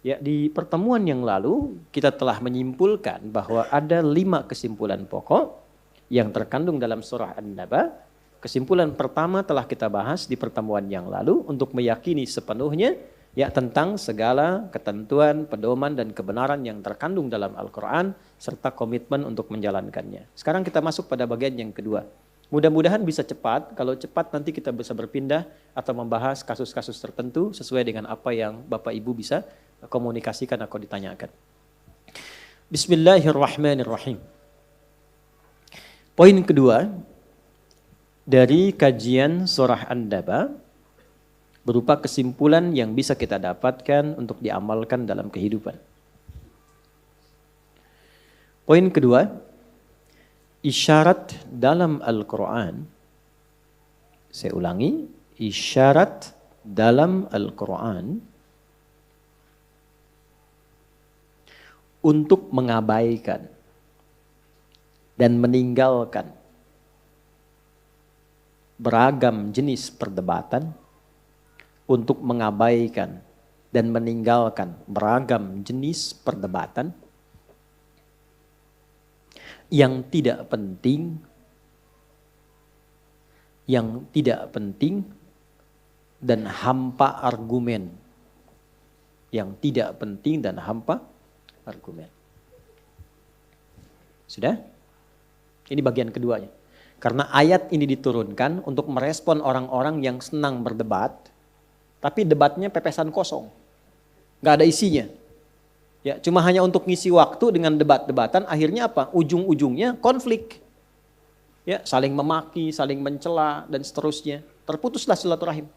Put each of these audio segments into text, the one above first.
Ya, di pertemuan yang lalu kita telah menyimpulkan bahwa ada 5 kesimpulan pokok yang terkandung dalam surah An-Naba. Kesimpulan pertama telah kita bahas di pertemuan yang lalu untuk meyakini sepenuhnya ya tentang segala ketentuan, pedoman dan kebenaran yang terkandung dalam Al-Quran serta komitmen untuk menjalankannya. Sekarang kita masuk pada bagian yang kedua. Mudah-mudahan bisa cepat, kalau cepat nanti kita bisa berpindah atau membahas kasus-kasus tertentu sesuai dengan apa yang Bapak Ibu bisa komunikasikan atau ditanyakan. Bismillahirrahmanirrahim. Poin kedua dari kajian surah An-Naba berupa kesimpulan yang bisa kita dapatkan untuk diamalkan dalam kehidupan. Poin kedua, isyarat dalam Al-Quran, saya ulangi, isyarat dalam Al-Quran untuk mengabaikan dan meninggalkan beragam jenis perdebatan, untuk mengabaikan dan meninggalkan beragam jenis perdebatan yang tidak penting dan hampa argumen. Yang tidak penting dan hampa argumen. Sudah? Ini bagian keduanya. Karena ayat ini diturunkan untuk merespon orang-orang yang senang berdebat, tapi debatnya pepesan kosong. Gak ada isinya. Ya, cuma hanya untuk ngisi waktu dengan debat-debatan, akhirnya apa? Ujung-ujungnya konflik. Ya, saling memaki, saling mencela dan seterusnya. Terputuslah silaturahim.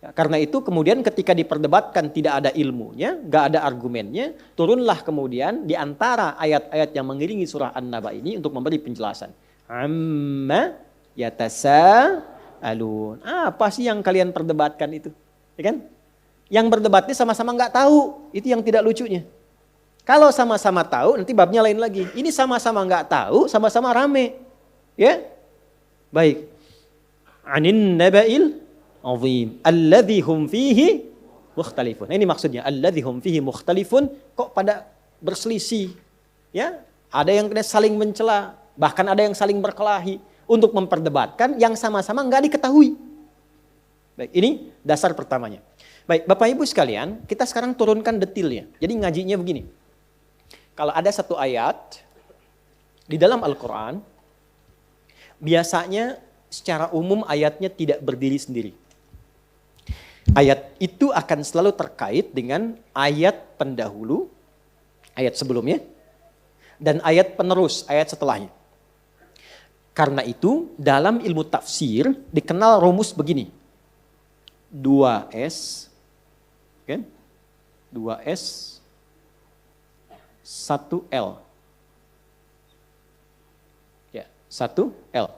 Ya, karena itu kemudian ketika diperdebatkan tidak ada ilmunya, gak ada argumennya, turunlah kemudian di antara ayat-ayat yang mengiringi surah An-Naba ini untuk memberi penjelasan. Amma yatasa'alun. Apa sih yang kalian perdebatkan itu? Ya kan? Yang berdebatnya sama-sama gak tahu, itu yang tidak lucunya. Kalau sama-sama tahu, nanti babnya lain lagi. Ini sama-sama gak tahu, sama-sama rame. Ya? Baik. Anin naba'il azim alladzi hum fihi mukhtalifun. Ini maksudnya alladzi hum fihi mukhtalifun, kok pada berselisih. Ya? Ada yang saling mencela, bahkan ada yang saling berkelahi untuk memperdebatkan yang sama-sama enggak diketahui. Baik, ini dasar pertamanya. Baik, Bapak Ibu sekalian, kita sekarang turunkan detailnya. Jadi ngajinya begini. Kalau ada satu ayat di dalam Al-Quran, biasanya secara umum ayatnya tidak berdiri sendiri. Ayat itu akan selalu terkait dengan ayat pendahulu, ayat sebelumnya, dan ayat penerus, ayat setelahnya. Karena itu dalam ilmu tafsir dikenal rumus begini. 2S, okay? 2S, 1L. Ya, 1L.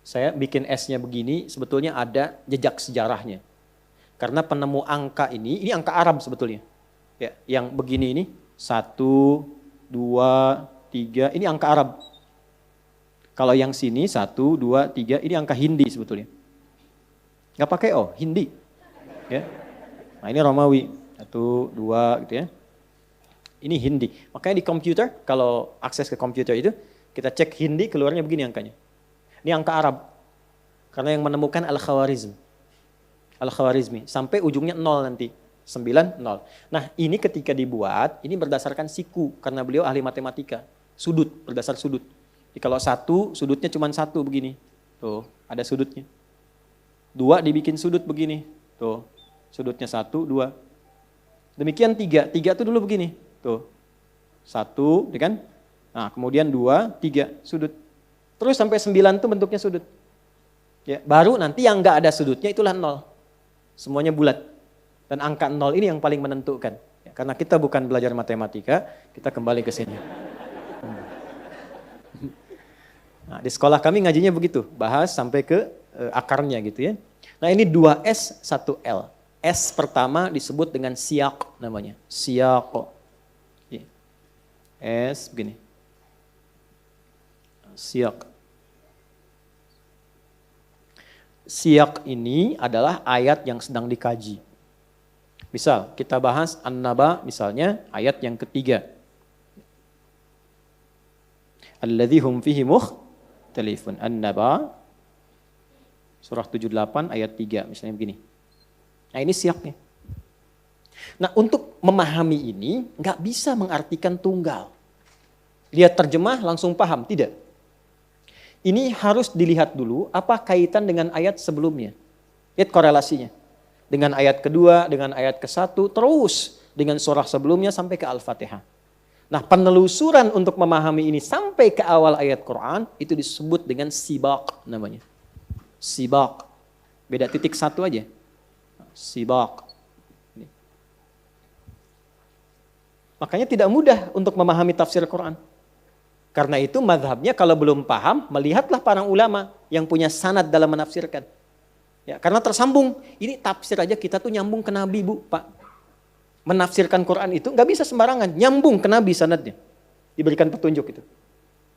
Saya bikin S-nya begini, sebetulnya ada jejak sejarahnya. Karena penemu angka ini angka Arab sebetulnya. Ya, yang begini ini 1, 2, 3, ini angka Arab. Kalau yang sini 1, 2, 3, ini angka Hindi sebetulnya. Nggak pakai O, Hindi. Ya. Nah ini Romawi, 1, 2 gitu ya. Ini Hindi. Makanya di komputer, kalau akses ke komputer itu, kita cek Hindi, keluarnya begini angkanya. Ini angka Arab. Karena yang menemukan Al-Khawarizmi. Sampai ujungnya 0 nanti. 9, 0. Nah ini ketika dibuat, ini berdasarkan siku. Karena beliau ahli matematika. Sudut, berdasar sudut. Jadi kalau 1, sudutnya cuma 1 begini. Tuh, ada sudutnya. 2 dibikin sudut begini. Tuh, sudutnya 1, 2. Demikian 3. 3 itu dulu begini. Tuh, 1, ya kan? Nah kemudian 2, 3, sudut. Terus sampai 9 itu bentuknya sudut. Ya, baru nanti yang nggak ada sudutnya itulah 0. Semuanya bulat. Dan angka 0 ini yang paling menentukan. Ya, karena kita bukan belajar matematika, kita kembali ke sini. Nah, di sekolah kami ngajinya begitu, bahas sampai ke akarnya gitu ya. Nah ini 2S, 1L. S pertama disebut dengan siyak namanya. Siyak. Ya. S begini. Siyak. Siyak ini adalah ayat yang sedang dikaji. Misal kita bahas An-Naba misalnya ayat yang ketiga. Alladzi hum fihi mukhtalifun. An-Naba surah 78 ayat 3 misalnya begini. Nah ini siapnya. Nah untuk memahami ini nggak bisa mengartikan tunggal. Lihat terjemah langsung paham, tidak. Ini harus dilihat dulu apa kaitan dengan ayat sebelumnya. Lihat korelasinya. Dengan ayat kedua, dengan ayat ke-1, terus dengan surah sebelumnya sampai ke Al-Fatihah. Nah penelusuran untuk memahami ini sampai ke awal ayat Quran itu disebut dengan sibaq namanya. Sibaq. Beda titik satu aja. Sibaq. Makanya tidak mudah untuk memahami tafsir Quran. Karena itu mazhabnya kalau belum paham, melihatlah para ulama yang punya sanad dalam menafsirkan. Ya, karena tersambung, ini tafsir aja kita tuh nyambung ke Nabi, Bu, Pak. Menafsirkan Quran itu nggak bisa sembarangan, nyambung ke Nabi sanadnya. Diberikan petunjuk itu.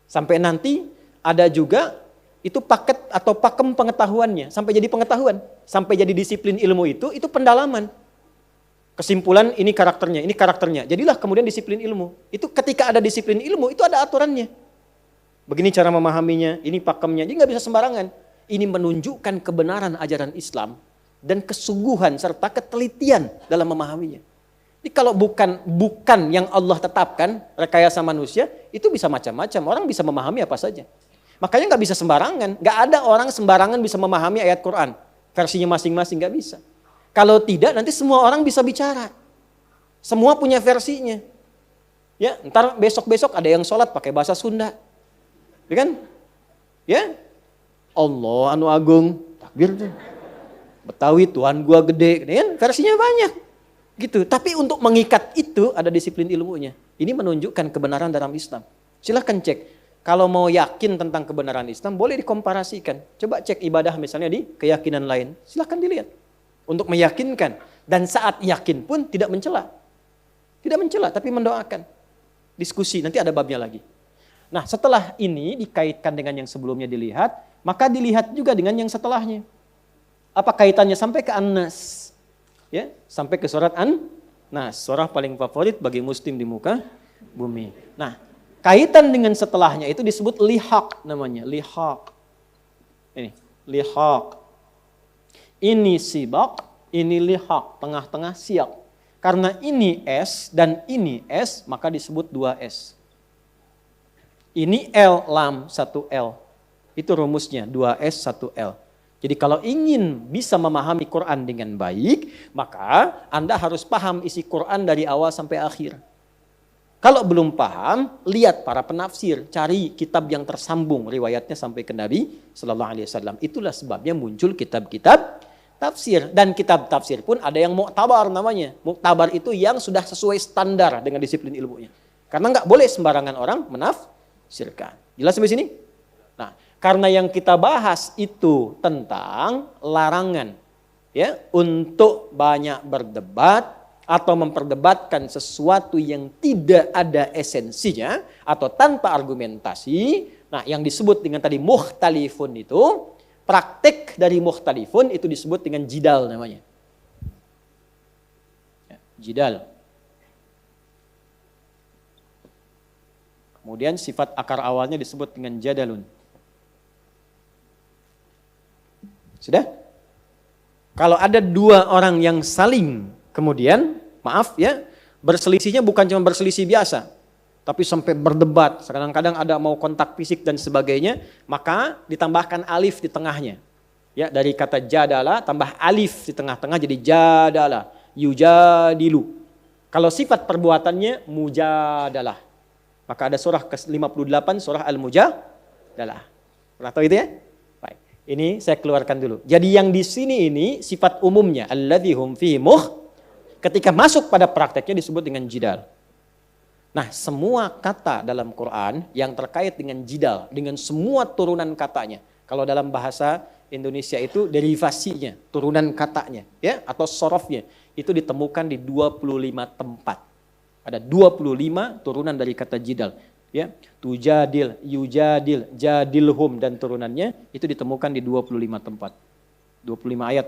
Sampai nanti ada juga itu paket atau pakem pengetahuannya, sampai jadi pengetahuan, sampai jadi disiplin ilmu itu pendalaman. Kesimpulan ini karakternya. Jadilah kemudian disiplin ilmu. Itu ketika ada disiplin ilmu, itu ada aturannya. Begini cara memahaminya, ini pakemnya. Jadi nggak bisa sembarangan. Ini menunjukkan kebenaran ajaran Islam dan kesungguhan serta ketelitian dalam memahaminya. Jadi kalau bukan yang Allah tetapkan, rekayasa manusia, itu bisa macam-macam. Orang bisa memahami apa saja. Makanya nggak bisa sembarangan. Nggak ada orang sembarangan bisa memahami ayat Quran. Versinya masing-masing nggak bisa. Kalau tidak nanti semua orang bisa bicara. Semua punya versinya. Ya, ntar besok-besok ada yang sholat pakai bahasa Sunda. Ya kan? Ya. Allah anu agung, takbir tuh. Betawi Tuhan gua gede, kan? Versinya banyak. Gitu. Tapi untuk mengikat itu ada disiplin ilmunya. Ini menunjukkan kebenaran dalam Islam. Silahkan cek. Kalau mau yakin tentang kebenaran Islam boleh dikomparasikan. Coba cek ibadah misalnya di keyakinan lain. Silahkan dilihat. Untuk meyakinkan. Dan saat yakin pun tidak mencela. Tidak mencela tapi mendoakan. Diskusi, nanti ada babnya lagi. Nah setelah ini dikaitkan dengan yang sebelumnya dilihat, maka dilihat juga dengan yang setelahnya. Apa kaitannya sampai ke An-Nas? Ya, sampai ke surat An-Nas, surah paling favorit bagi muslim di muka bumi. Nah, kaitan dengan setelahnya itu disebut lihaq namanya, lihaq. Ini, lihaq. Ini sibaq, ini lihaq, tengah-tengah siak. Karena ini S dan ini S, maka disebut 2S. Ini L, lam, 1L. Itu rumusnya, 2S, 1L. Jadi kalau ingin bisa memahami Quran dengan baik, maka Anda harus paham isi Quran dari awal sampai akhir. Kalau belum paham, lihat para penafsir, cari kitab yang tersambung riwayatnya sampai ke Nabi Sallallahu Alaihi Wasallam. Itulah sebabnya muncul kitab-kitab tafsir. Dan kitab tafsir pun ada yang mu'tabar namanya. Mu'tabar itu yang sudah sesuai standar dengan disiplin ilmunya. Karena nggak boleh sembarangan orang menafsirkan. Jelas sampai sini? Nah, karena yang kita bahas itu tentang larangan ya untuk banyak berdebat atau memperdebatkan sesuatu yang tidak ada esensinya atau tanpa argumentasi. Nah, yang disebut dengan tadi mukhtalifun itu, praktek dari mukhtalifun itu disebut dengan jidal namanya. Ya, jidal. Kemudian sifat akar awalnya disebut dengan jadalun. Sudah? Kalau ada dua orang yang saling kemudian, maaf ya, berselisihnya bukan cuma berselisih biasa, tapi sampai berdebat, kadang-kadang ada mau kontak fisik dan sebagainya, maka ditambahkan alif di tengahnya. Ya, dari kata jadala tambah alif di tengah-tengah jadi jadala, yujadilu. Kalau sifat perbuatannya mujadalah. Maka ada surah ke-58, surah Al-Mujadalah. Pernah tahu itu ya? Baik. Ini saya keluarkan dulu. Jadi yang di sini ini sifat umumnya alladzi hum fihi ketika masuk pada prakteknya disebut dengan jidal. Nah, semua kata dalam Quran yang terkait dengan jidal, dengan semua turunan katanya. Kalau dalam bahasa Indonesia itu derivasinya, turunan katanya, ya, atau sorofnya, itu ditemukan di 25 tempat. Ada 25 turunan dari kata jidal. Ya, tujadil, yujadil, jadilhum dan turunannya itu ditemukan di 25 tempat. 25 ayat.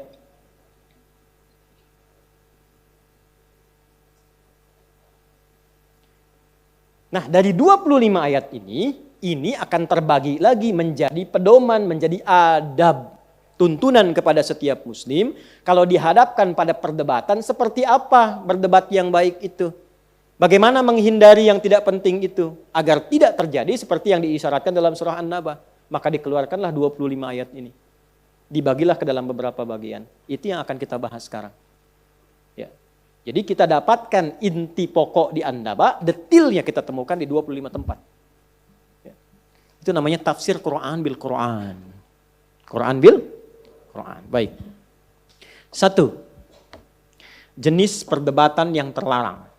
Nah, dari 25 ayat ini akan terbagi lagi menjadi pedoman, menjadi adab, tuntunan kepada setiap muslim. Kalau dihadapkan pada perdebatan, seperti apa berdebat yang baik itu? Bagaimana menghindari yang tidak penting itu? Agar tidak terjadi seperti yang diisyaratkan dalam surah An-Naba. Maka dikeluarkanlah 25 ayat ini. Dibagilah ke dalam beberapa bagian. Itu yang akan kita bahas sekarang. Ya. Jadi kita dapatkan inti pokok di An-Naba, detailnya kita temukan di 25 tempat. Ya. Itu namanya tafsir Quran bil Quran. Quran bil Quran. Baik. 1. Jenis perdebatan yang terlarang.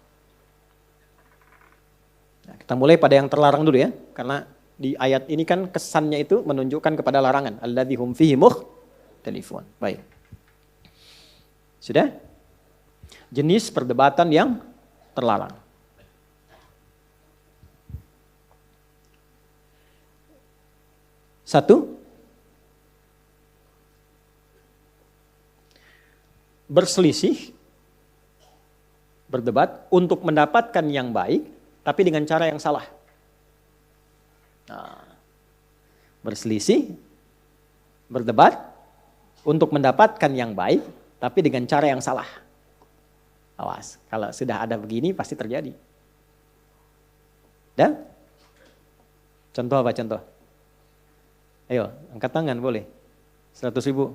Nah, kita mulai pada yang terlarang dulu ya, karena di ayat ini kan kesannya itu menunjukkan kepada larangan. Alladzi hum fihi mukhtalifun. Baik. Sudah? Jenis perdebatan yang terlarang. Satu, berselisih, berdebat untuk mendapatkan yang baik, tapi dengan cara yang salah. Nah, berselisih, berdebat untuk mendapatkan yang baik, tapi dengan cara yang salah. Awas, kalau sudah ada begini pasti terjadi. Dan contoh apa contoh? Ayo, angkat tangan boleh. 100.000.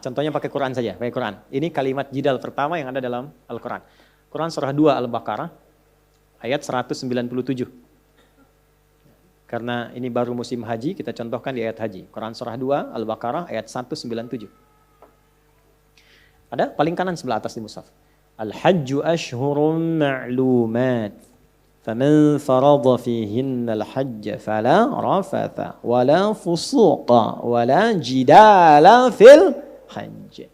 Contohnya pakai Quran saja, pakai Quran. Ini kalimat jidal pertama yang ada dalam Al-Quran. Quran surah 2 Al-Baqarah ayat 197. Karena ini baru musim haji, kita contohkan di ayat haji. Quran surah 2 Al-Baqarah ayat 197. Ada paling kanan sebelah atas di mushaf. Al-hajju ashhurun ma'lumat. Faman farada fihinna al-hajja fala rafatha wala fusuqa wala jidala fil hajj.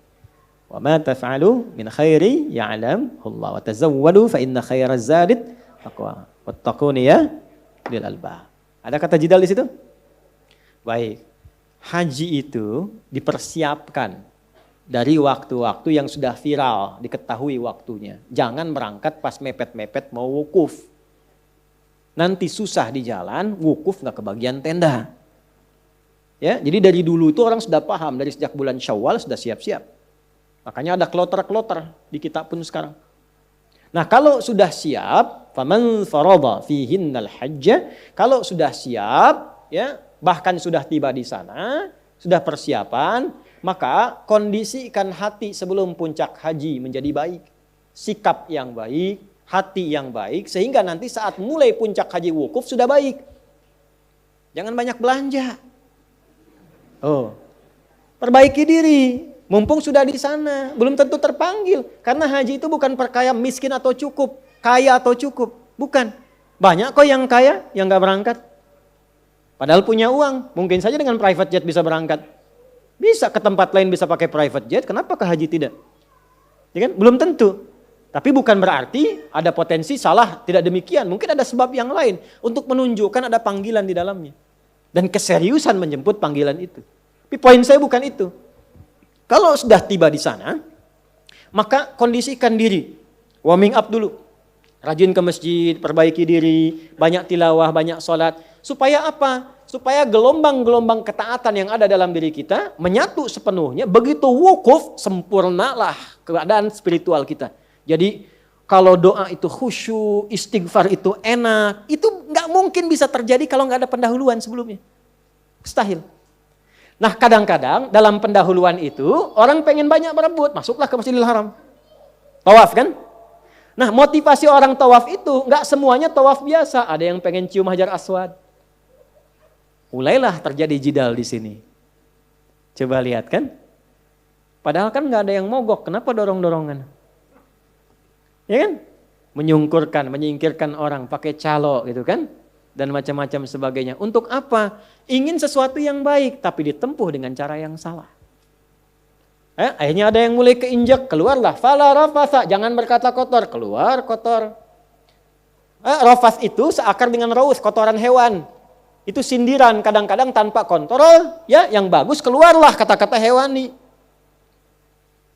Wa ma taf'alu min khairi ya'lamhu Allah wa tazawwadu fa inna khairaz zadi taqwa wattaquni ya lil albab. Ada kata jidal di situ? Baik. Haji itu dipersiapkan dari waktu-waktu yang sudah viral, diketahui waktunya. Jangan berangkat pas mepet-mepet mau wukuf. Nanti susah di jalan, wukuf nggak kebagian tenda. Ya, jadi dari dulu itu orang sudah paham, dari sejak bulan Syawal sudah siap-siap. Makanya ada kloter-kloter di kitab pun sekarang. Nah, kalau sudah siap, faman farada fihinnal hajja, kalau sudah siap, ya, bahkan sudah tiba di sana, sudah persiapan, maka kondisikan hati sebelum puncak haji menjadi baik. Sikap yang baik, hati yang baik, sehingga nanti saat mulai puncak haji wukuf sudah baik. Jangan banyak belanja. Perbaiki diri. Mumpung sudah di sana, belum tentu terpanggil. Karena haji itu bukan perkara miskin atau cukup, kaya atau cukup. Bukan. Banyak kok yang kaya, yang gak berangkat. Padahal punya uang, mungkin saja dengan private jet bisa berangkat. Bisa ke tempat lain bisa pakai private jet, kenapa ke haji tidak? Ya kan? Belum tentu. Tapi bukan berarti ada potensi salah, tidak demikian. Mungkin ada sebab yang lain untuk menunjukkan ada panggilan di dalamnya. Dan keseriusan menjemput panggilan itu. Tapi poin saya bukan itu. Kalau sudah tiba di sana, maka kondisikan diri. Warming up dulu. Rajin ke masjid, perbaiki diri, banyak tilawah, banyak sholat. Supaya apa? Supaya gelombang-gelombang ketaatan yang ada dalam diri kita menyatu sepenuhnya. Begitu wukuf, sempurnalah keadaan spiritual kita. Jadi kalau doa itu khusyuk, istighfar itu enak, itu nggak mungkin bisa terjadi kalau nggak ada pendahuluan sebelumnya. Mustahil. Nah, kadang-kadang dalam pendahuluan itu orang pengen banyak berebut, masuklah ke Masjidil Haram. Tawaf kan? Nah, motivasi orang tawaf itu nggak semuanya tawaf biasa, ada yang pengen cium Hajar Aswad. Mulailah terjadi jidal di sini. Coba lihat kan? Padahal kan nggak ada yang mogok, kenapa dorong-dorongan? Ya kan? Menyungkurkan, menyingkirkan orang, pakai calo gitu kan? Dan macam-macam sebagainya. Untuk apa? Ingin sesuatu yang baik, tapi ditempuh dengan cara yang salah. Akhirnya ada yang mulai keinjak, keluarlah. Fala rafasa, jangan berkata kotor, keluar kotor. Rafas itu seakar dengan raus, kotoran hewan. Itu sindiran, kadang-kadang tanpa kontrol, ya yang bagus keluarlah kata-kata hewani.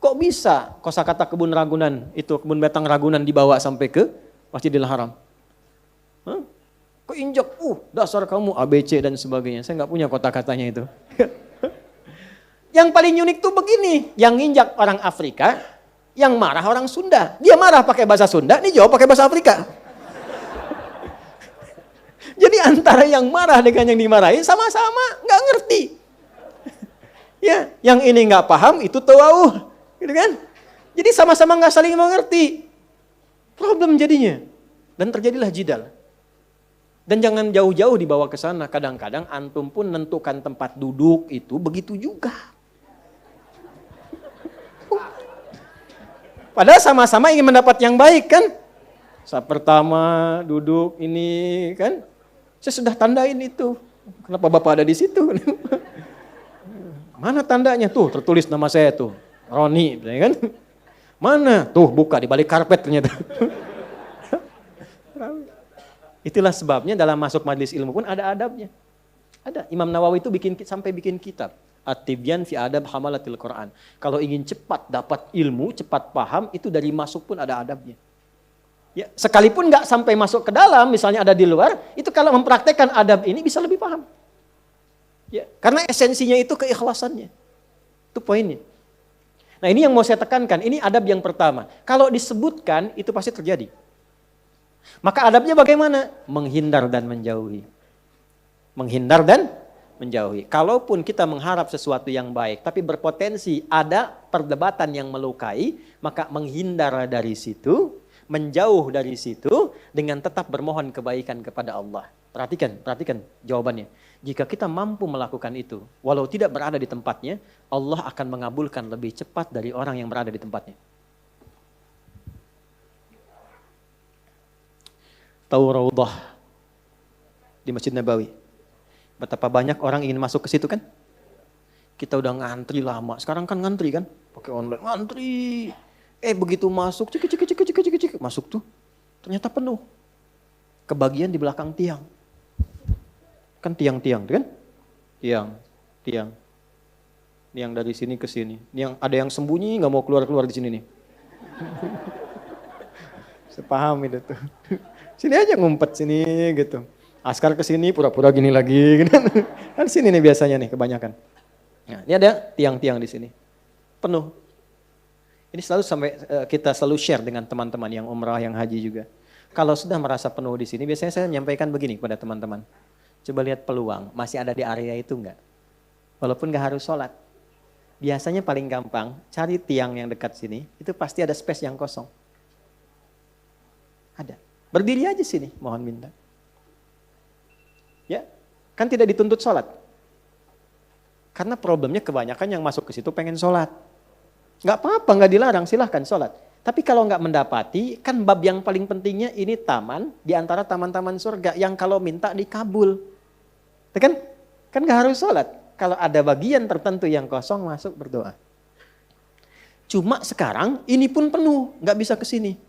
Kok bisa kosakata kebun Ragunan, itu kebun betang Ragunan dibawa sampai ke Masjidil Haram? Hah? Kok injak, dasar kamu ABC dan sebagainya. Saya nggak punya kota-katanya itu. Yang paling unik tuh begini, yang injak orang Afrika, yang marah orang Sunda. Dia marah pakai bahasa Sunda, ini jawab pakai bahasa Afrika. Jadi antara yang marah dengan yang dimarahi sama-sama nggak ngerti. Ya, yang ini nggak paham itu tawauh, gitu kan? Jadi sama-sama nggak saling mengerti. Problem jadinya, dan terjadilah jidal. Dan jangan jauh-jauh dibawa ke sana. Kadang-kadang antum pun menentukan tempat duduk itu begitu juga. Padahal sama-sama ingin mendapat yang baik kan? Saat pertama duduk ini kan, saya sudah tandain itu. Kenapa Bapak ada di situ? Mana tandanya tuh? Tertulis nama saya tuh, Roni, kan? Mana? Tuh buka di balik karpet ternyata. Itulah sebabnya dalam masuk majelis ilmu pun ada adabnya. Ada. Imam Nawawi itu sampai bikin kitab. At-Tibyan fi adab hamalatil Quran. Kalau ingin cepat dapat ilmu, cepat paham, itu dari masuk pun ada adabnya. Ya, sekalipun nggak sampai masuk ke dalam, misalnya ada di luar, itu kalau mempraktekkan adab ini bisa lebih paham. Ya, karena esensinya itu keikhlasannya. Itu poinnya. Nah, ini yang mau saya tekankan, ini adab yang pertama. Kalau disebutkan, itu pasti terjadi. Maka adabnya bagaimana? Menghindar dan menjauhi. Menghindar dan menjauhi. Kalaupun kita mengharap sesuatu yang baik, tapi berpotensi ada perdebatan yang melukai, maka menghindar dari situ, menjauh dari situ, dengan tetap bermohon kebaikan kepada Allah. Perhatikan jawabannya. Jika kita mampu melakukan itu, walau tidak berada di tempatnya, Allah akan mengabulkan lebih cepat dari orang yang berada di tempatnya. Tahu Raudhah di Masjid Nabawi? Betapa banyak orang ingin masuk ke situ kan? Kita udah ngantri lama. Sekarang kan ngantri kan? Pakai online ngantri. Begitu masuk, cek. Masuk tuh. Ternyata penuh. Kebagian di belakang tiang. Kan tiang-tiang kan? Tiang. Tiang dari sini ke sini. Yang ada yang sembunyi nggak mau keluar di sini nih. Saya paham itu tuh. Sini aja ngumpet sini gitu. Askar ke sini pura-pura gini lagi. Kan sini nih biasanya nih kebanyakan. Nah, ini ada tiang-tiang di sini. Penuh. Ini kita selalu share dengan teman-teman yang umrah, yang haji juga. Kalau sudah merasa penuh di sini, biasanya saya menyampaikan begini kepada teman-teman. Coba lihat peluang, masih ada di area itu enggak? Walaupun enggak harus sholat. Biasanya paling gampang, cari tiang yang dekat sini, itu pasti ada space yang kosong. Ada. Berdiri aja sini, mohon minta. Ya, kan tidak dituntut sholat. Karena problemnya kebanyakan yang masuk ke situ pengen sholat. Nggak apa-apa, nggak dilarang, silahkan sholat. Tapi kalau nggak mendapati, kan bab yang paling pentingnya ini taman, di antara taman-taman surga, yang kalau minta dikabul. Kan nggak harus sholat. Kalau ada bagian tertentu yang kosong, masuk berdoa. Cuma sekarang ini pun penuh, nggak bisa ke sini.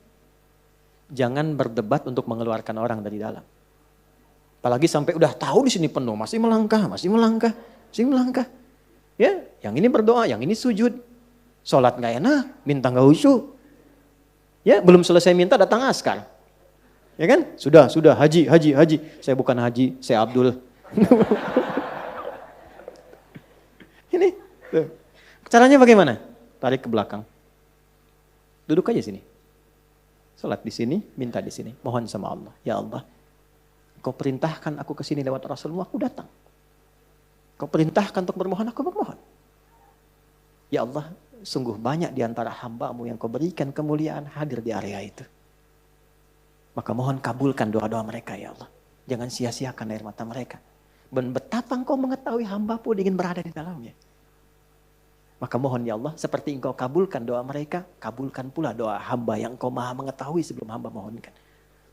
Jangan berdebat untuk mengeluarkan orang dari dalam. Apalagi sampai udah tahu di sini penuh, masih melangkah. Ya, yang ini berdoa, yang ini sujud. Sholat nggak enak, minta nggak khusyuk. Ya, belum selesai minta datang askar. Ya kan? Sudah, haji. Saya bukan haji, saya Abdul. Ini, tuh. Caranya bagaimana? Tarik ke belakang. Duduk aja sini. Sholat di sini, minta di sini. Mohon sama Allah. Ya Allah, Kau perintahkan aku ke sini lewat Rasulmu, aku datang. Kau perintahkan untuk bermohon, aku bermohon. Ya Allah, sungguh banyak di antara hamba-Mu yang Kau berikan kemuliaan hadir di area itu. Maka mohon kabulkan doa-doa mereka ya Allah. Jangan sia-siakan air mata mereka. Dan betapa Engkau mengetahui hamba pun ingin berada di dalamnya. Maka mohon ya Allah, seperti Engkau kabulkan doa mereka, kabulkan pula doa hamba yang Engkau maha mengetahui sebelum hamba mohonkan.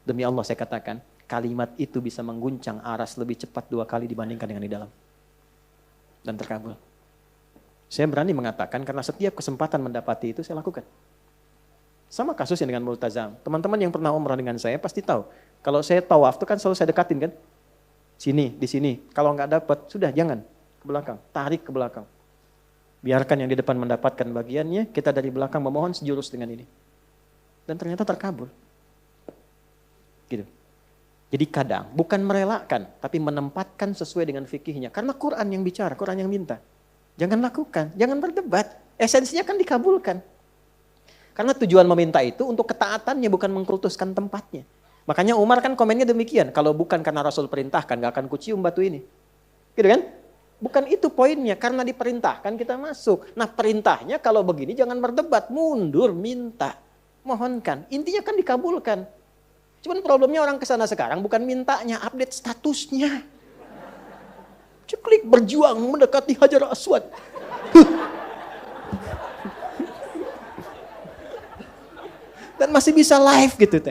Demi Allah saya katakan, kalimat itu bisa mengguncang aras lebih cepat 2 kali dibandingkan dengan di dalam. Dan terkabul. Saya berani mengatakan karena setiap kesempatan mendapati itu saya lakukan. Sama kasusnya dengan multazam. Teman-teman yang pernah umrah dengan saya pasti tahu. Kalau saya tawaf itu kan selalu saya dekatin kan. Sini, di sini. Kalau nggak dapat, sudah jangan. Ke belakang. Tarik ke belakang. Biarkan yang di depan mendapatkan bagiannya, kita dari belakang memohon sejurus dengan ini. Dan ternyata terkabul. Gitu. Jadi kadang bukan merelakan, tapi menempatkan sesuai dengan fikihnya. Karena Quran yang bicara, Quran yang minta. Jangan lakukan, jangan berdebat. Esensinya kan dikabulkan. Karena tujuan meminta itu untuk ketaatannya, bukan mengkultuskan tempatnya. Makanya Umar kan komennya demikian. Kalau bukan karena Rasul perintahkan, gak akan kucium batu ini. Gitu kan? Bukan itu poinnya, karena diperintahkan kita masuk. Nah perintahnya kalau begini jangan berdebat, mundur, minta, mohonkan. Intinya kan dikabulkan. Cuman problemnya orang kesana sekarang bukan mintanya, update statusnya. Ceklik berjuang mendekati Hajar Aswad. Dan masih bisa live gitu.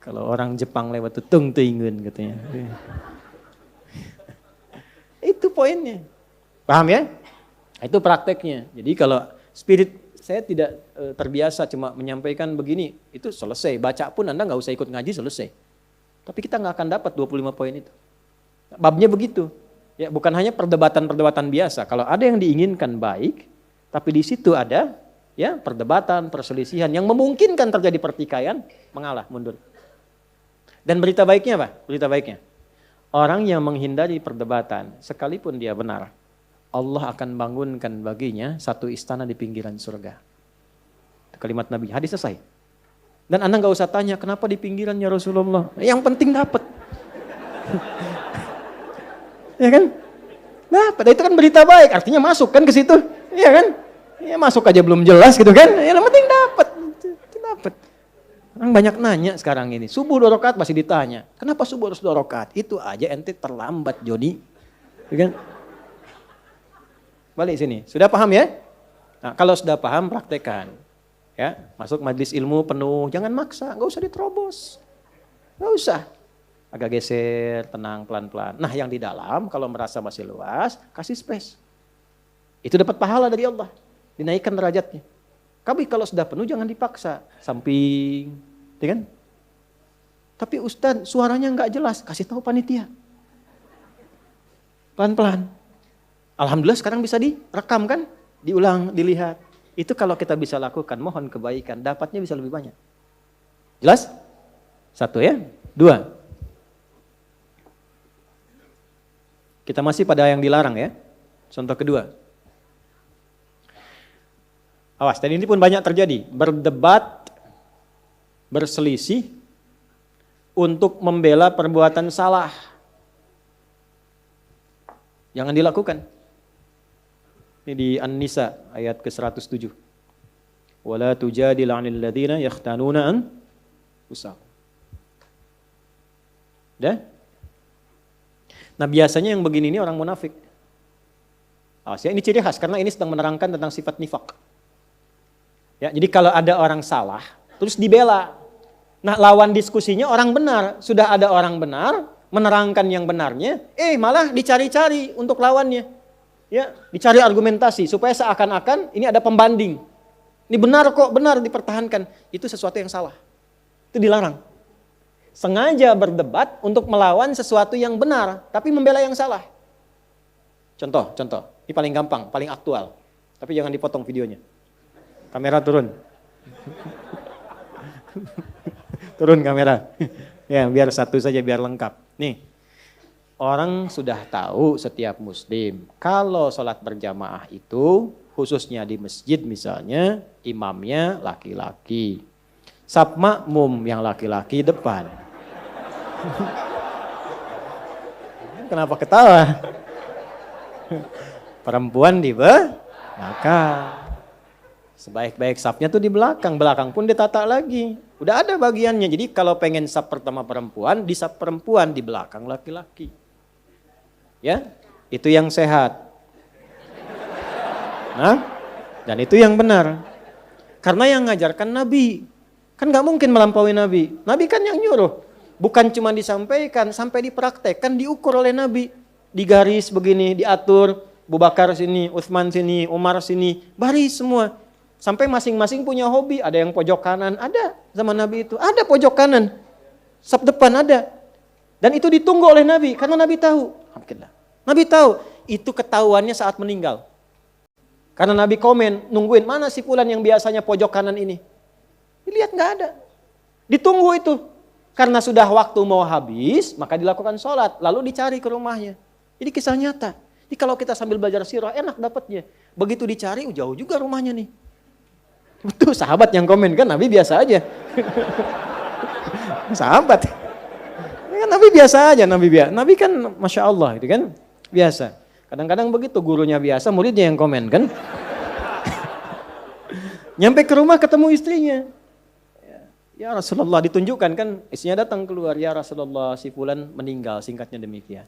Kalau orang Jepang lewat tuh tung tingun katanya. Itu poinnya. Paham ya? Itu prakteknya. Jadi kalau spirit saya tidak terbiasa cuma menyampaikan begini, itu selesai. Baca pun Anda nggak usah ikut ngaji, selesai. Tapi kita nggak akan dapat 25 poin itu. Babnya begitu. Ya, bukan hanya perdebatan-perdebatan biasa. Kalau ada yang diinginkan baik, tapi di situ ada ya perdebatan, perselisihan yang memungkinkan terjadi pertikaian, mengalah, mundur. Dan berita baiknya apa? Berita baiknya. Orang yang menghindari perdebatan, sekalipun dia benar, Allah akan bangunkan baginya satu istana di pinggiran surga. Itu kalimat Nabi, hadis selesai. Dan Anda gak usah tanya, kenapa di pinggiran ya Rasulullah? Yang penting dapat. Ya kan? Dapat, itu kan berita baik, artinya masuk kan ke situ. Ya kan? Ya masuk aja belum jelas gitu kan? Yang penting dapat. Dapat. Orang banyak nanya sekarang ini, subuh 2 rakaat masih ditanya. Kenapa subuh harus 2 rakaat? Itu aja ente terlambat Joni. Ya kan? Balik sini, sudah paham ya? Nah, kalau sudah paham praktekkan. Ya, masuk majelis ilmu penuh, jangan maksa, nggak usah diterobos. Nggak usah. Agak geser, tenang, pelan-pelan. Nah yang di dalam kalau merasa masih luas, kasih space. Itu dapat pahala dari Allah. Dinaikkan derajatnya. Tapi kalau sudah penuh jangan dipaksa. Samping, ya kan? Tapi Ustaz suaranya nggak jelas, kasih tahu panitia. Pelan-pelan. Alhamdulillah sekarang bisa direkam kan? Diulang, dilihat. Itu kalau kita bisa lakukan, mohon kebaikan, dapatnya bisa lebih banyak. Jelas? 1 ya. 2. Kita masih pada yang dilarang ya. Contoh kedua. Awas, dan ini pun banyak terjadi. Berdebat, berselisih, untuk membela perbuatan salah. Jangan dilakukan. Ini di An-Nisa ayat ke-107. Wala tujadil 'anil ladzina yakhtanuna anfusahum. Dah? Nah, biasanya yang begini ini orang munafik. Ya, ini ciri khas karena ini sedang menerangkan tentang sifat nifak. Ya, jadi kalau ada orang salah, terus dibela. Nah, lawan diskusinya orang benar. Sudah ada orang benar, menerangkan yang benarnya, malah dicari-cari untuk lawannya. Ya, dicari argumentasi supaya seakan-akan ini ada pembanding. Ini benar kok, benar dipertahankan. Itu sesuatu yang salah. Itu dilarang. Sengaja berdebat untuk melawan sesuatu yang benar, tapi membela yang salah. Contoh. Ini paling gampang, paling aktual. Tapi jangan dipotong videonya. Kamera turun. Turun kamera. Ya, biar satu saja, biar lengkap. Nih, orang sudah tahu setiap muslim, kalau sholat berjamaah itu, khususnya di masjid misalnya, imamnya laki-laki. Saf makmum yang laki-laki depan. Kenapa ketawa? Perempuan di belakang. Sebaik-baik safnya tuh di belakang. Belakang pun ditata lagi. Udah ada bagiannya. Jadi kalau pengen saf pertama perempuan, di saf perempuan, di belakang laki-laki. Ya, itu yang sehat. Nah, dan itu yang benar. Karena yang ngajarkan Nabi. Kan gak mungkin melampaui Nabi. Nabi kan yang nyuruh. Bukan cuma disampaikan, sampai dipraktekkan, diukur oleh Nabi. Digaris begini, diatur. Abu Bakar sini, Utsman sini, Umar sini. Baris semua. Sampai masing-masing punya hobi. Ada yang pojok kanan, ada zaman Nabi itu. Ada pojok kanan. Saf depan ada. Dan itu ditunggu oleh Nabi. Karena Nabi tahu. Alhamdulillah. Nabi tahu, itu ketahuannya saat meninggal. Karena Nabi komen, nungguin mana si fulan yang biasanya pojok kanan ini. Dilihat nggak ada. Ditunggu itu. Karena sudah waktu mau habis, maka dilakukan sholat. Lalu dicari ke rumahnya. Ini kisah nyata. Jadi kalau kita sambil belajar sirah, enak dapatnya. Begitu dicari, jauh juga rumahnya nih. Itu sahabat yang komen kan, Nabi biasa aja. Sahabat. Kan Nabi biasa aja, Nabi kan Masya Allah itu kan biasa. Kadang-kadang begitu gurunya biasa, muridnya yang komen kan. Nyampe ke rumah ketemu istrinya. Ya Rasulullah, ditunjukkan kan, istrinya datang keluar, ya Rasulullah si fulan meninggal, singkatnya demikian.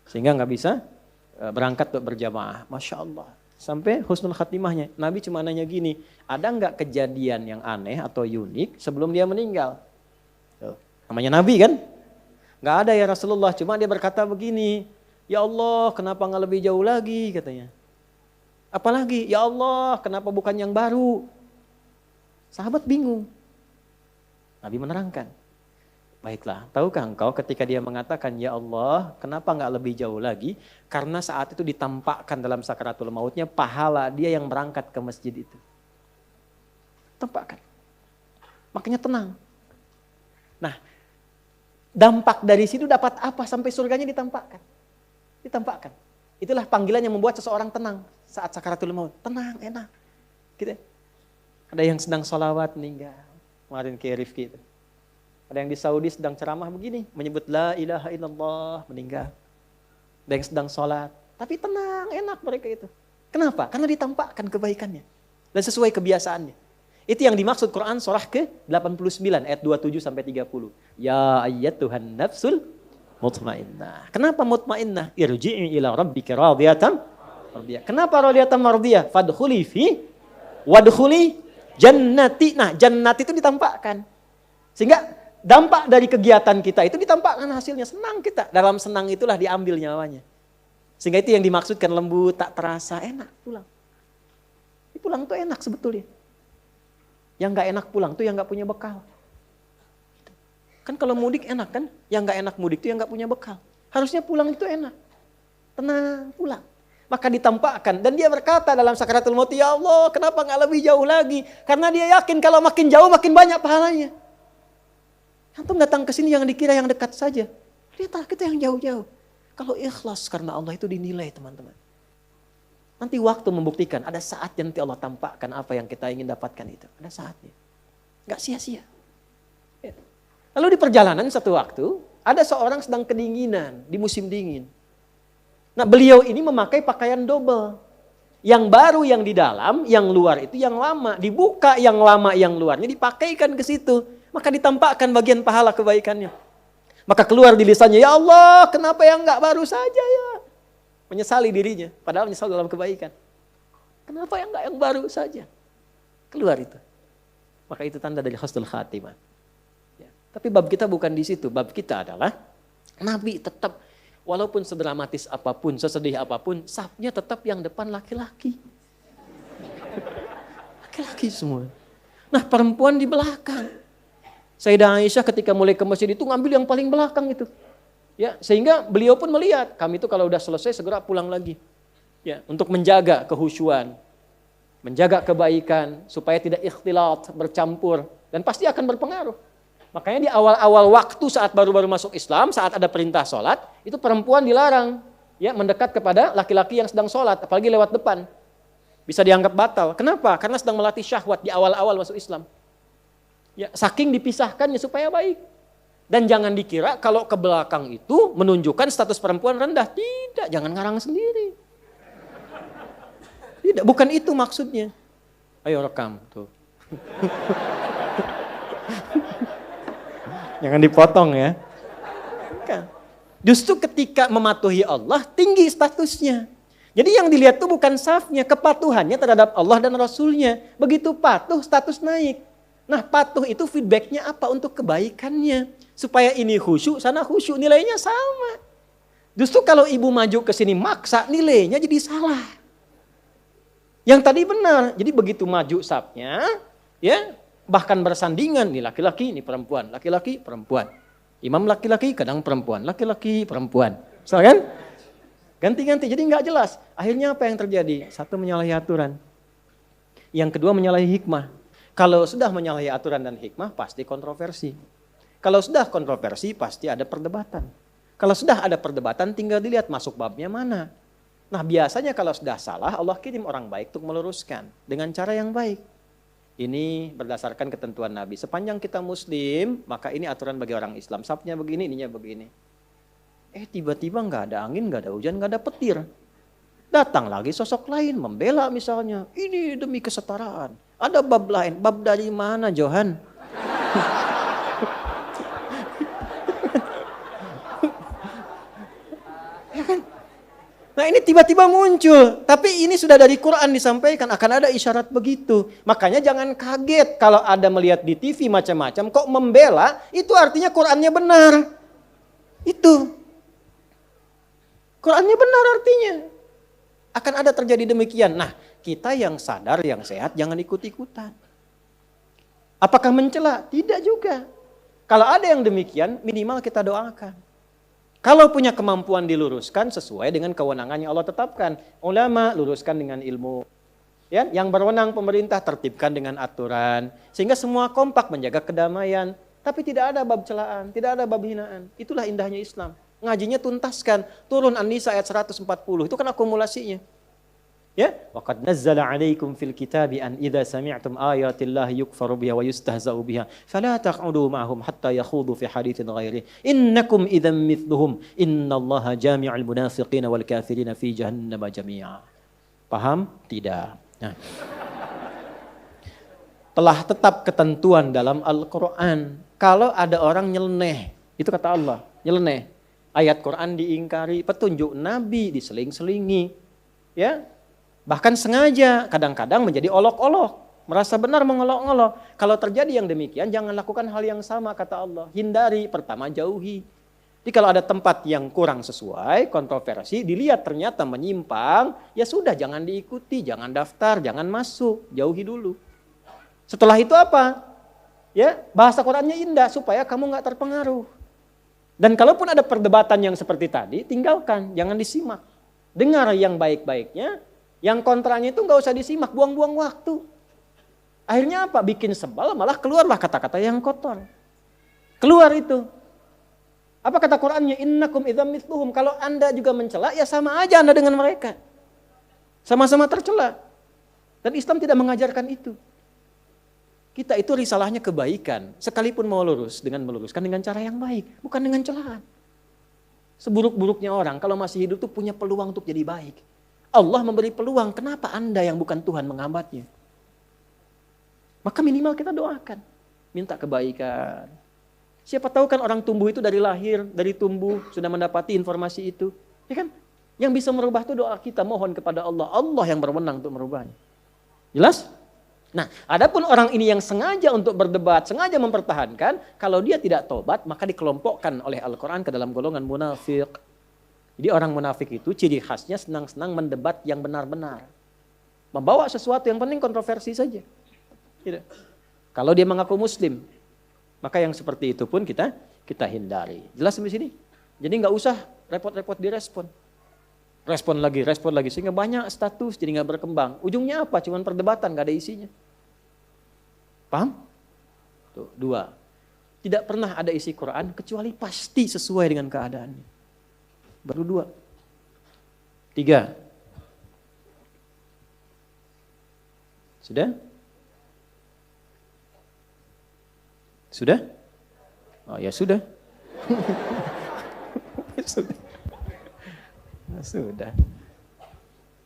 Sehingga nggak bisa berangkat untuk berjamaah. Masya Allah. Sampai husnul khatimahnya. Nabi cuma nanya gini, ada nggak kejadian yang aneh atau unik sebelum dia meninggal? Tuh, namanya Nabi kan? Nggak ada ya Rasulullah, cuma dia berkata begini, ya Allah kenapa nggak lebih jauh lagi katanya. Apalagi, ya Allah kenapa bukan yang baru? Sahabat bingung. Nabi menerangkan, baiklah, tahukah engkau ketika dia mengatakan, ya Allah kenapa nggak lebih jauh lagi? Karena saat itu ditampakkan dalam sakaratul mautnya pahala dia yang berangkat ke masjid itu. Tampakkan. Makanya tenang. Nah, dampak dari situ dapat apa sampai surganya ditampakkan? Ditampakkan. Itulah panggilan yang membuat seseorang tenang saat sakaratul maut. Tenang, enak. Gitu. Ada yang sedang sholawat meninggal. Kemarin kayak Rifki itu. Ada yang di Saudi sedang ceramah begini, menyebut la ilaha illallah, meninggal. Ada yang sedang sholat, tapi tenang, enak mereka itu. Kenapa? Karena ditampakkan kebaikannya. Dan sesuai kebiasaannya. Itu yang dimaksud Quran surah ke-89 ayat 27 sampai 30. Ya ayyatuhan nafsul mutmainnah. Kenapa mutmainnah? Irji'i ila rabbika radiyatan mardiyah. Kenapa radiyatan mardiyah? Fadkhuli fi wadkhuli jannati. Nah, jannati itu ditampakkan. Sehingga dampak dari kegiatan kita itu ditampakkan hasilnya. Senang kita. Dalam senang itulah diambil nyawanya. Sehingga itu yang dimaksudkan lembut, tak terasa, enak pulang. Pulang tuh enak sebetulnya. Yang gak enak pulang tuh yang gak punya bekal. Kan kalau mudik enak kan? Yang gak enak mudik tuh yang gak punya bekal. Harusnya pulang itu enak. Tenang, pulang. Maka ditampakkan. Dan dia berkata dalam sakaratul maut, ya Allah kenapa gak lebih jauh lagi? Karena dia yakin kalau makin jauh makin banyak pahalanya. Antum datang ke sini yang dikira yang dekat saja. Lihatlah kita yang jauh-jauh. Kalau ikhlas karena Allah itu dinilai teman-teman. Nanti waktu membuktikan, ada saatnya nanti Allah tampakkan apa yang kita ingin dapatkan itu. Ada saatnya. Gak sia-sia. Ya. Lalu di perjalanan satu waktu, ada seorang sedang kedinginan di musim dingin. Nah beliau ini memakai pakaian double. Yang baru yang di dalam, yang luar itu yang lama. Dibuka yang lama yang luarnya dipakaikan ke situ. Maka ditampakkan bagian pahala kebaikannya. Maka keluar di lisannya, ya Allah kenapa yang gak baru saja ya. Menyesali dirinya, padahal menyesal dalam kebaikan. Kenapa yang gak yang baru saja. Keluar itu. Maka itu tanda dari husnul khatimah. Ya. Tapi bab kita bukan di situ. Bab kita adalah Nabi tetap walaupun sedramatis apapun, sesedih apapun, safnya tetap yang depan laki-laki. Laki-laki semua. Nah perempuan di belakang. Sayyidah Aisyah ketika mulai ke masjid itu ngambil yang paling belakang itu. Ya, sehingga beliau pun melihat, kami itu kalau udah selesai segera pulang lagi. Ya, untuk menjaga kehusyuan, menjaga kebaikan, supaya tidak ikhtilat, bercampur, dan pasti akan berpengaruh. Makanya di awal-awal waktu saat baru-baru masuk Islam, saat ada perintah sholat, itu perempuan dilarang ya mendekat kepada laki-laki yang sedang sholat, apalagi lewat depan. Bisa dianggap batal. Kenapa? Karena sedang melatih syahwat di awal-awal masuk Islam. Ya, saking dipisahkannya supaya baik. Dan jangan dikira kalau ke belakang itu menunjukkan status perempuan rendah. Tidak, jangan ngarang sendiri. Tidak, bukan itu maksudnya. Ayo rekam tuh. Jangan dipotong ya. Bukan. Justru ketika mematuhi Allah tinggi statusnya. Jadi yang dilihat itu bukan safnya, kepatuhannya terhadap Allah dan Rasulnya. Begitu patuh status naik. Nah patuh itu feedbacknya apa untuk kebaikannya. Supaya ini khusyuk, sana khusyuk, nilainya sama. Justru kalau ibu maju ke sini maksa, nilainya jadi salah. Yang tadi benar, jadi begitu maju safnya, ya bahkan bersandingan, nih laki-laki, ini perempuan, laki-laki, perempuan. Imam laki-laki, kadang perempuan, laki-laki, perempuan. So, kan? Ganti-ganti, jadi nggak jelas. Akhirnya apa yang terjadi? Satu, menyalahi aturan. Yang kedua, menyalahi hikmah. Kalau sudah menyalahi aturan dan hikmah, pasti kontroversi. Kalau sudah kontroversi, pasti ada perdebatan. Kalau sudah ada perdebatan, tinggal dilihat masuk babnya mana. Nah, biasanya kalau sudah salah, Allah kirim orang baik untuk meluruskan dengan cara yang baik. Ini berdasarkan ketentuan Nabi. Sepanjang kita Muslim, maka ini aturan bagi orang Islam. Sabnya begini, ininya begini. Tiba-tiba nggak ada angin, nggak ada hujan, nggak ada petir. Datang lagi sosok lain membela misalnya. Ini demi kesetaraan. Ada bab lain. Bab dari mana, Johan? Ya kan? Nah, ini tiba-tiba muncul. Tapi ini sudah dari Quran disampaikan akan ada isyarat begitu. Makanya jangan kaget kalau ada melihat di TV macam-macam. Kok membela, itu artinya Qurannya benar. Itu. Qurannya benar artinya. Akan ada terjadi demikian. Nah, kita yang sadar, yang sehat, jangan ikut-ikutan. Apakah mencela? Tidak juga. Kalau ada yang demikian, minimal kita doakan. Kalau punya kemampuan diluruskan sesuai dengan kewenangan yang Allah tetapkan. Ulama luruskan dengan ilmu. Ya, yang berwenang pemerintah tertibkan dengan aturan. Sehingga semua kompak menjaga kedamaian. Tapi tidak ada bab celaan, tidak ada bab hinaan. Itulah indahnya Islam. Ngajinya tuntaskan. Turun An-Nisa ayat 140. Itu kan akumulasinya. Ya, waqad nazzala 'alaikum fil kitabi an idza sami'tum ayatillahi yukfaru biha wa yustahza'u biha fala taq'udu ma'hum hatta yakhudu fi haditsin ghairi innakum idzan mithluhum innallaha jami'ul munafiqina wal kafirina fi jahannam jami'a. Paham? Tidak. Nah. Telah tetap ketentuan dalam Al-Qur'an. Kalau ada orang nyeleneh, itu kata Allah, nyeleneh. Ayat Quran diingkari, petunjuk Nabi diseling-selingi. Ya. Bahkan sengaja, kadang-kadang menjadi olok-olok. Merasa benar mengolok-olok. Kalau terjadi yang demikian, jangan lakukan hal yang sama, kata Allah. Hindari, pertama jauhi. Jadi kalau ada tempat yang kurang sesuai, kontroversi, dilihat ternyata menyimpang, ya sudah jangan diikuti, jangan daftar, jangan masuk, jauhi dulu. Setelah itu apa? Ya, bahasa Qurannya indah supaya kamu nggak terpengaruh. Dan kalaupun ada perdebatan yang seperti tadi, tinggalkan, jangan disimak. Dengar yang baik-baiknya, yang kontranya itu nggak usah disimak, buang-buang waktu. Akhirnya apa? Bikin sebal, malah keluarlah kata-kata yang kotor. Keluar itu. Apa kata Qurannya? Innakum idzam mithluhum. Kalau Anda juga mencela, ya sama aja Anda dengan mereka. Sama-sama tercela. Dan Islam tidak mengajarkan itu. Kita itu risalahnya kebaikan. Sekalipun mau lurus, dengan meluruskan dengan cara yang baik. Bukan dengan celaan. Seburuk-buruknya orang, kalau masih hidup tuh punya peluang untuk jadi baik. Allah memberi peluang, kenapa Anda yang bukan Tuhan menghambatnya? Maka minimal kita doakan. Minta kebaikan. Siapa tahu kan orang tumbuh itu dari lahir, dari tumbuh, sudah mendapati informasi itu. Ya kan? Yang bisa merubah itu doa kita, mohon kepada Allah. Allah yang berwenang untuk merubahnya. Jelas? Nah, adapun orang ini yang sengaja untuk berdebat, sengaja mempertahankan, kalau dia tidak tobat, maka dikelompokkan oleh Al-Quran ke dalam golongan munafik. Jadi orang munafik itu ciri khasnya senang-senang mendebat yang benar-benar. Membawa sesuatu yang penting kontroversi saja. Gitu. Kalau dia mengaku muslim, maka yang seperti itu pun kita hindari. Jelas sampai sini? Jadi nggak usah repot-repot direspon. Respon lagi, sehingga banyak status jadi nggak berkembang. Ujungnya apa? Cuman perdebatan, nggak ada isinya. Paham? Tuh, 2. Tidak pernah ada isi Quran kecuali pasti sesuai dengan keadaannya. Baru 2. 3. Sudah? Sudah? Oh ya sudah. Sudah.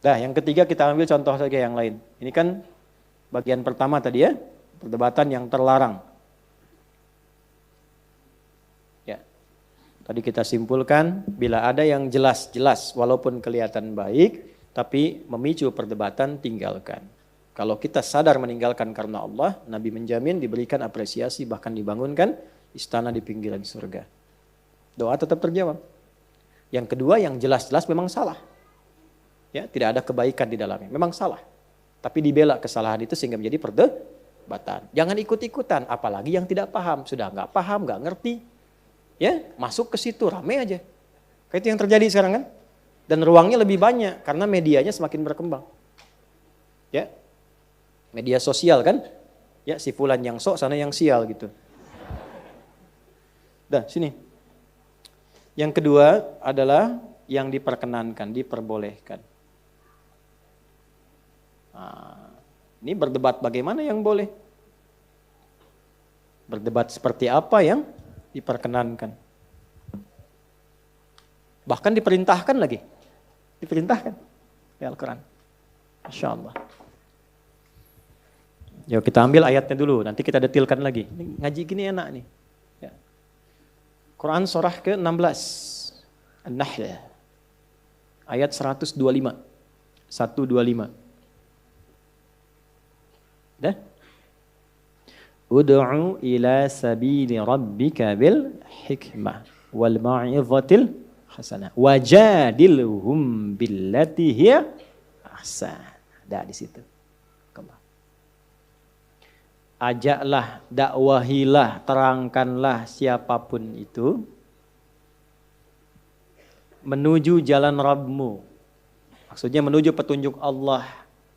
Nah, yang ketiga kita ambil contoh saja yang lain. Ini kan bagian pertama tadi ya, perdebatan yang terlarang. Ya. Tadi kita simpulkan bila ada yang jelas-jelas walaupun kelihatan baik, tapi memicu perdebatan tinggalkan. Kalau kita sadar meninggalkan karena Allah, Nabi menjamin diberikan apresiasi bahkan dibangunkan istana di pinggiran surga. Doa tetap terjawab. Yang kedua yang jelas-jelas memang salah. Ya, tidak ada kebaikan di dalamnya, memang salah. Tapi dibela kesalahan itu sehingga menjadi perdebatan. Jangan ikut-ikutan, apalagi yang tidak paham. Sudah nggak paham, nggak ngerti. Ya, masuk ke situ rame aja. Kayak itu yang terjadi sekarang kan? Dan ruangnya lebih banyak karena medianya semakin berkembang. Ya. Media sosial kan? Ya, si fulan yang sok, sana yang sial gitu. Dah, sini. Yang kedua adalah yang diperkenankan, diperbolehkan. Nah, ini berdebat bagaimana yang boleh. Berdebat seperti apa yang diperkenankan. Bahkan diperintahkan lagi. Diperintahkan di Al-Quran. Masya Allah. Yuk kita ambil ayatnya dulu, nanti kita detilkan lagi. Ini ngaji gini enak nih. Ya. Quran surah ke-16. An-Nahl. Ayat 125. 125. Dah? Ud'u ila sabili rabbika bil hikmah wal mau'izatil hasanah wajadilhum billati hiya ahsan. Dah di situ. Ajaklah, dakwahilah, terangkanlah siapapun itu menuju jalan Rabbmu. Maksudnya menuju petunjuk Allah.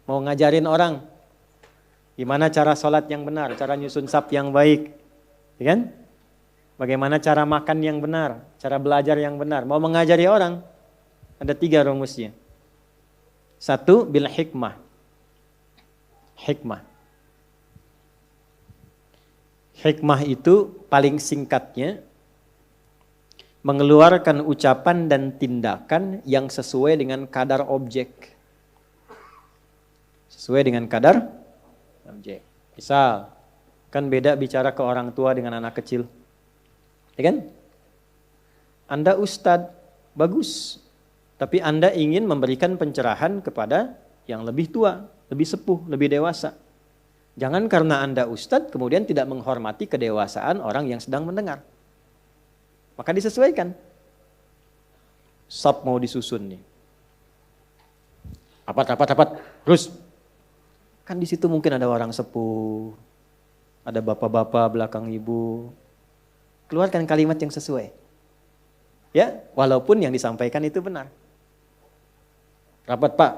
Mau ngajarin orang gimana cara sholat yang benar, cara nyusun saf yang baik, ya kan? Bagaimana cara makan yang benar, cara belajar yang benar. Mau mengajari orang, ada 3 rumusnya. 1, bil hikmah. Hikmah. Hikmah itu paling singkatnya mengeluarkan ucapan dan tindakan yang sesuai dengan kadar objek. Sesuai dengan kadar objek. Misal, kan beda bicara ke orang tua dengan anak kecil. Ya kan? Anda ustadz, bagus. Tapi Anda ingin memberikan pencerahan kepada yang lebih tua, lebih sepuh, lebih dewasa. Jangan karena Anda ustadz kemudian tidak menghormati kedewasaan orang yang sedang mendengar. Maka disesuaikan. Sab mau disusun nih. Rapat. Terus. Kan di situ mungkin ada orang sepuh. Ada bapak-bapak belakang ibu. Keluarkan kalimat yang sesuai. Ya, walaupun yang disampaikan itu benar. Rapat Pak,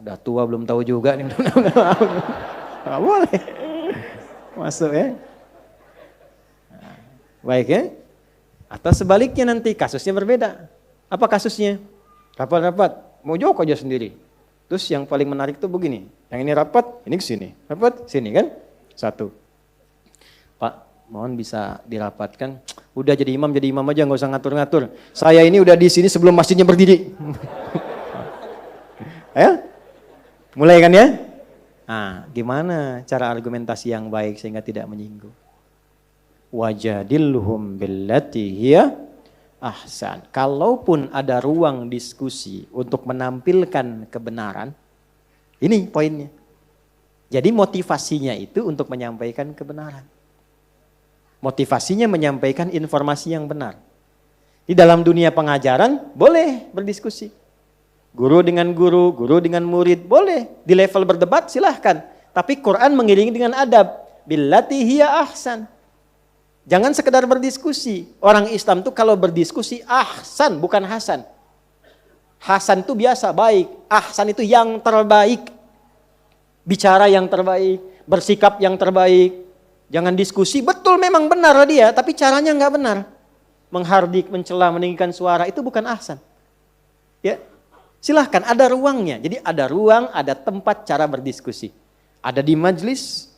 udah tua belum tahu juga nih. Nggak boleh. Masuk ya. Baik ya. Atau sebaliknya nanti kasusnya berbeda. Apa kasusnya? Rapat, mau jawab aja sendiri. Terus yang paling menarik tuh begini. Yang ini rapat, ini ke sini. Rapat, sini kan? 1. Pak, mohon bisa dirapatkan. Udah jadi imam aja, nggak usah ngatur-ngatur. Saya ini udah di sini sebelum masjidnya berdiri. Ya? Mulai kan ya? Nah, gimana cara argumentasi yang baik sehingga tidak menyinggung? Wajadilhum billati hiya ahsan. Kalaupun ada ruang diskusi untuk menampilkan kebenaran, ini poinnya. Jadi motivasinya itu untuk menyampaikan kebenaran. Motivasinya menyampaikan informasi yang benar. Di dalam dunia pengajaran boleh berdiskusi. Guru dengan guru, guru dengan murid, boleh. Di level berdebat silahkan. Tapi Quran mengiringi dengan adab. Billati hiya ahsan. Jangan sekedar berdiskusi. Orang Islam tuh kalau berdiskusi ahsan, bukan hasan. Hasan itu biasa, baik. Ahsan itu yang terbaik. Bicara yang terbaik, bersikap yang terbaik. Jangan diskusi, betul memang benar dia, tapi caranya nggak benar. Menghardik, mencela, meninggikan suara, itu bukan ahsan. Ya. Silahkan, ada ruangnya. Jadi ada ruang, ada tempat cara berdiskusi. Ada di majelis,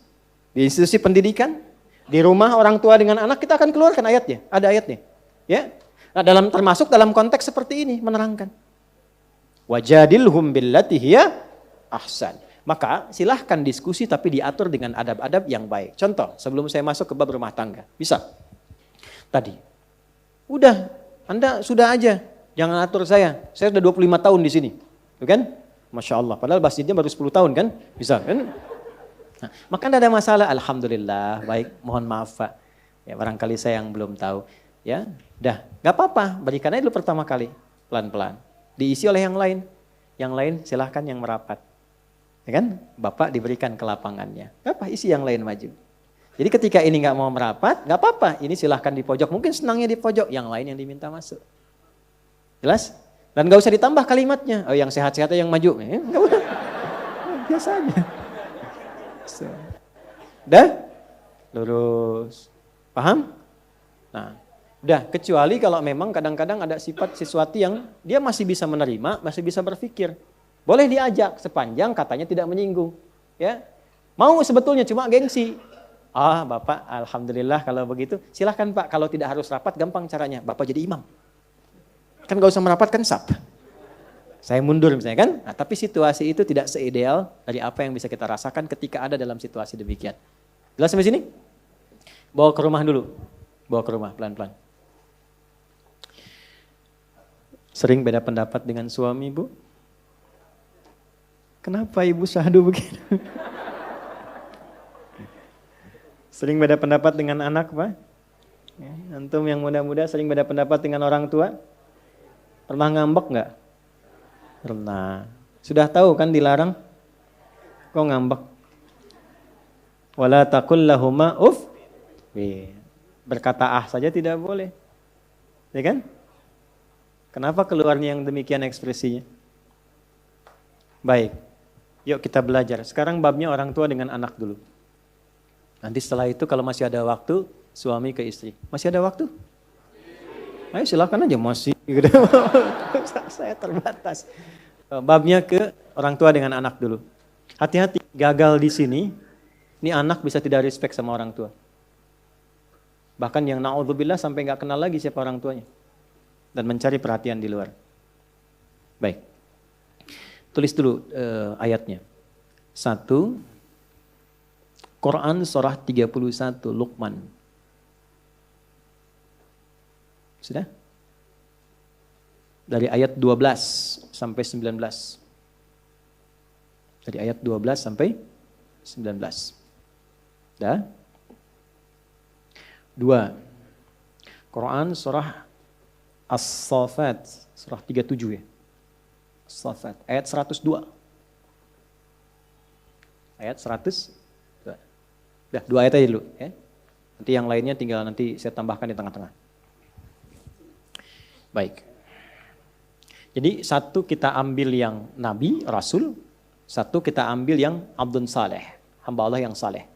di institusi pendidikan, di rumah orang tua dengan anak, kita akan keluarkan ayatnya. Ada ayatnya. Ya. Nah, termasuk dalam konteks seperti ini, menerangkan. Wajadilhum billati hiya ahsan. Maka silahkan diskusi tapi diatur dengan adab-adab yang baik. Contoh, sebelum saya masuk ke bab rumah tangga. Bisa. Tadi. Udah, Anda sudah aja. Jangan atur saya sudah 25 tahun di sini. Tuh kan? Masya Allah. Padahal masjidnya baru 10 tahun kan? Bisa kan? Nah, maka tidak ada masalah. Alhamdulillah. Baik, mohon maaf Pak. Ya, barangkali saya yang belum tahu. Ya, dah. Gak apa-apa. Berikan aja dulu pertama kali. Pelan-pelan. Diisi oleh yang lain. Yang lain silahkan yang merapat. Ya kan? Bapak diberikan ke lapangannya. Gak apa, isi yang lain maju. Jadi ketika ini gak mau merapat, gak apa-apa. Ini silahkan di pojok. Mungkin senangnya di pojok. Yang lain yang diminta masuk. Jelas? Dan gak usah ditambah kalimatnya. Oh yang sehat-sehatnya yang maju. Gak usah. Biasa aja. So. Udah? Lurus. Paham? Nah, udah. Kecuali kalau memang kadang-kadang ada sifat sesuatu yang dia masih bisa menerima, masih bisa berpikir. Boleh diajak sepanjang katanya tidak menyinggung. Ya, mau sebetulnya cuma gengsi. Ah, Bapak, alhamdulillah kalau begitu. Silahkan Pak, kalau tidak harus rapat, gampang caranya. Bapak jadi imam. Kan gak usah merapat kan sap. Saya mundur misalnya kan. Nah, tapi situasi itu tidak seideal dari apa yang bisa kita rasakan ketika ada dalam situasi demikian. Jelas sampai sini? Bawa ke rumah dulu. Bawa ke rumah pelan-pelan. Sering beda pendapat dengan suami, Bu? Kenapa Ibu syahdu begitu? Sering beda pendapat dengan anak, Pak? Antum yang muda-muda sering beda pendapat dengan orang tua? Pernah ngambek nggak? Pernah. Sudah tahu kan dilarang? Kok ngambek? Wala taqul lahuma uff. Berkata saja tidak boleh. Ya kan? Kenapa keluarnya yang demikian ekspresinya? Baik. Yuk kita belajar. Sekarang babnya orang tua dengan anak dulu. Nanti setelah itu kalau masih ada waktu, suami ke istri. Masih ada waktu? Ayo silakan aja masih. Saya terbatas. Babnya ke orang tua dengan anak dulu. Hati-hati, gagal di sini, ini anak bisa tidak respect sama orang tua. Bahkan yang na'udzubillah sampai nggak kenal lagi siapa orang tuanya. Dan mencari perhatian di luar. Baik. Tulis dulu ayatnya. 1, Quran surah 31 Luqman. Sudah? Dari ayat 12 sampai 19. Dari ayat 12 sampai 19. Dah? 2. Quran surah As-Saffat, surah 37 ya. As-Saffat, ayat 102. Ayat 100. Dah, 2 ayat aja dulu ya. Nanti yang lainnya tinggal nanti saya tambahkan di tengah-tengah. Baik. Jadi 1 kita ambil yang Nabi, Rasul. 1 kita ambil yang Abdun Saleh, hamba Allah yang saleh.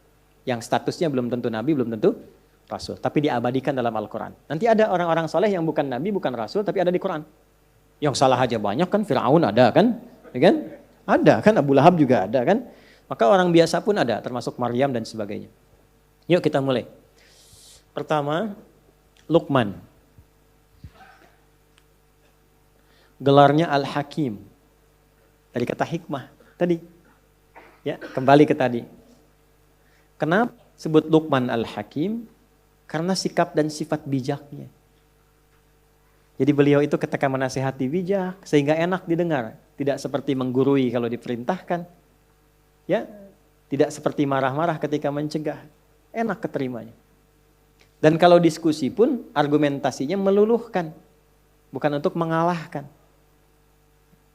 Yang statusnya belum tentu Nabi, belum tentu Rasul. Tapi diabadikan dalam Al-Quran. Nanti ada orang-orang saleh yang bukan Nabi, bukan Rasul, tapi ada di Quran. Yang salah aja banyak kan, Fir'aun ada kan? Ya kan? Ada kan, Abu Lahab juga ada kan? Maka orang biasa pun ada, termasuk Maryam dan sebagainya. Yuk kita mulai. Pertama, Luqman. Gelarnya Al-Hakim. Dari kata hikmah tadi. Ya, kembali ke tadi. Kenapa sebut Luqman Al-Hakim? Karena sikap dan sifat bijaknya. Jadi beliau itu ketika menasihati bijak sehingga enak didengar, tidak seperti menggurui kalau diperintahkan. Ya, tidak seperti marah-marah ketika mencegah. Enak keterimanya. Dan kalau diskusi pun argumentasinya meluluhkan, bukan untuk mengalahkan.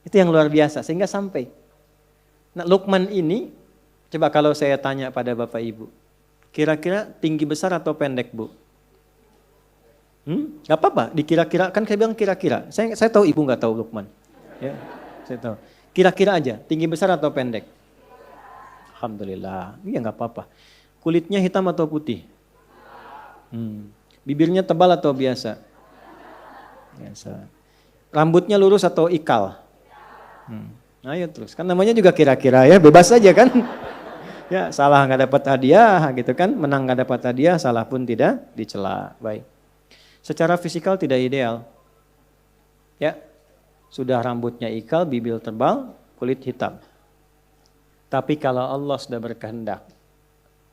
Itu yang luar biasa, sehingga sampai. Nah, Luqman ini, coba kalau saya tanya pada Bapak Ibu, kira-kira tinggi besar atau pendek, Bu? Gak apa-apa, dikira-kira, kan saya bilang kira-kira. Saya tahu Ibu gak tahu Luqman. Ya, saya tahu. Kira-kira aja, tinggi besar atau pendek? Alhamdulillah, iya gak apa-apa. Kulitnya hitam atau putih? Bibirnya tebal atau biasa? Biasa. Rambutnya lurus atau ikal? Ayo terus, kan namanya juga kira-kira ya, bebas saja kan. Ya salah nggak dapat hadiah gitu kan, menang nggak dapat hadiah, salah pun tidak dicela. Baik. Secara fisikal tidak ideal. Ya, sudah rambutnya ikal, bibir tebal, kulit hitam. Tapi kalau Allah sudah berkehendak,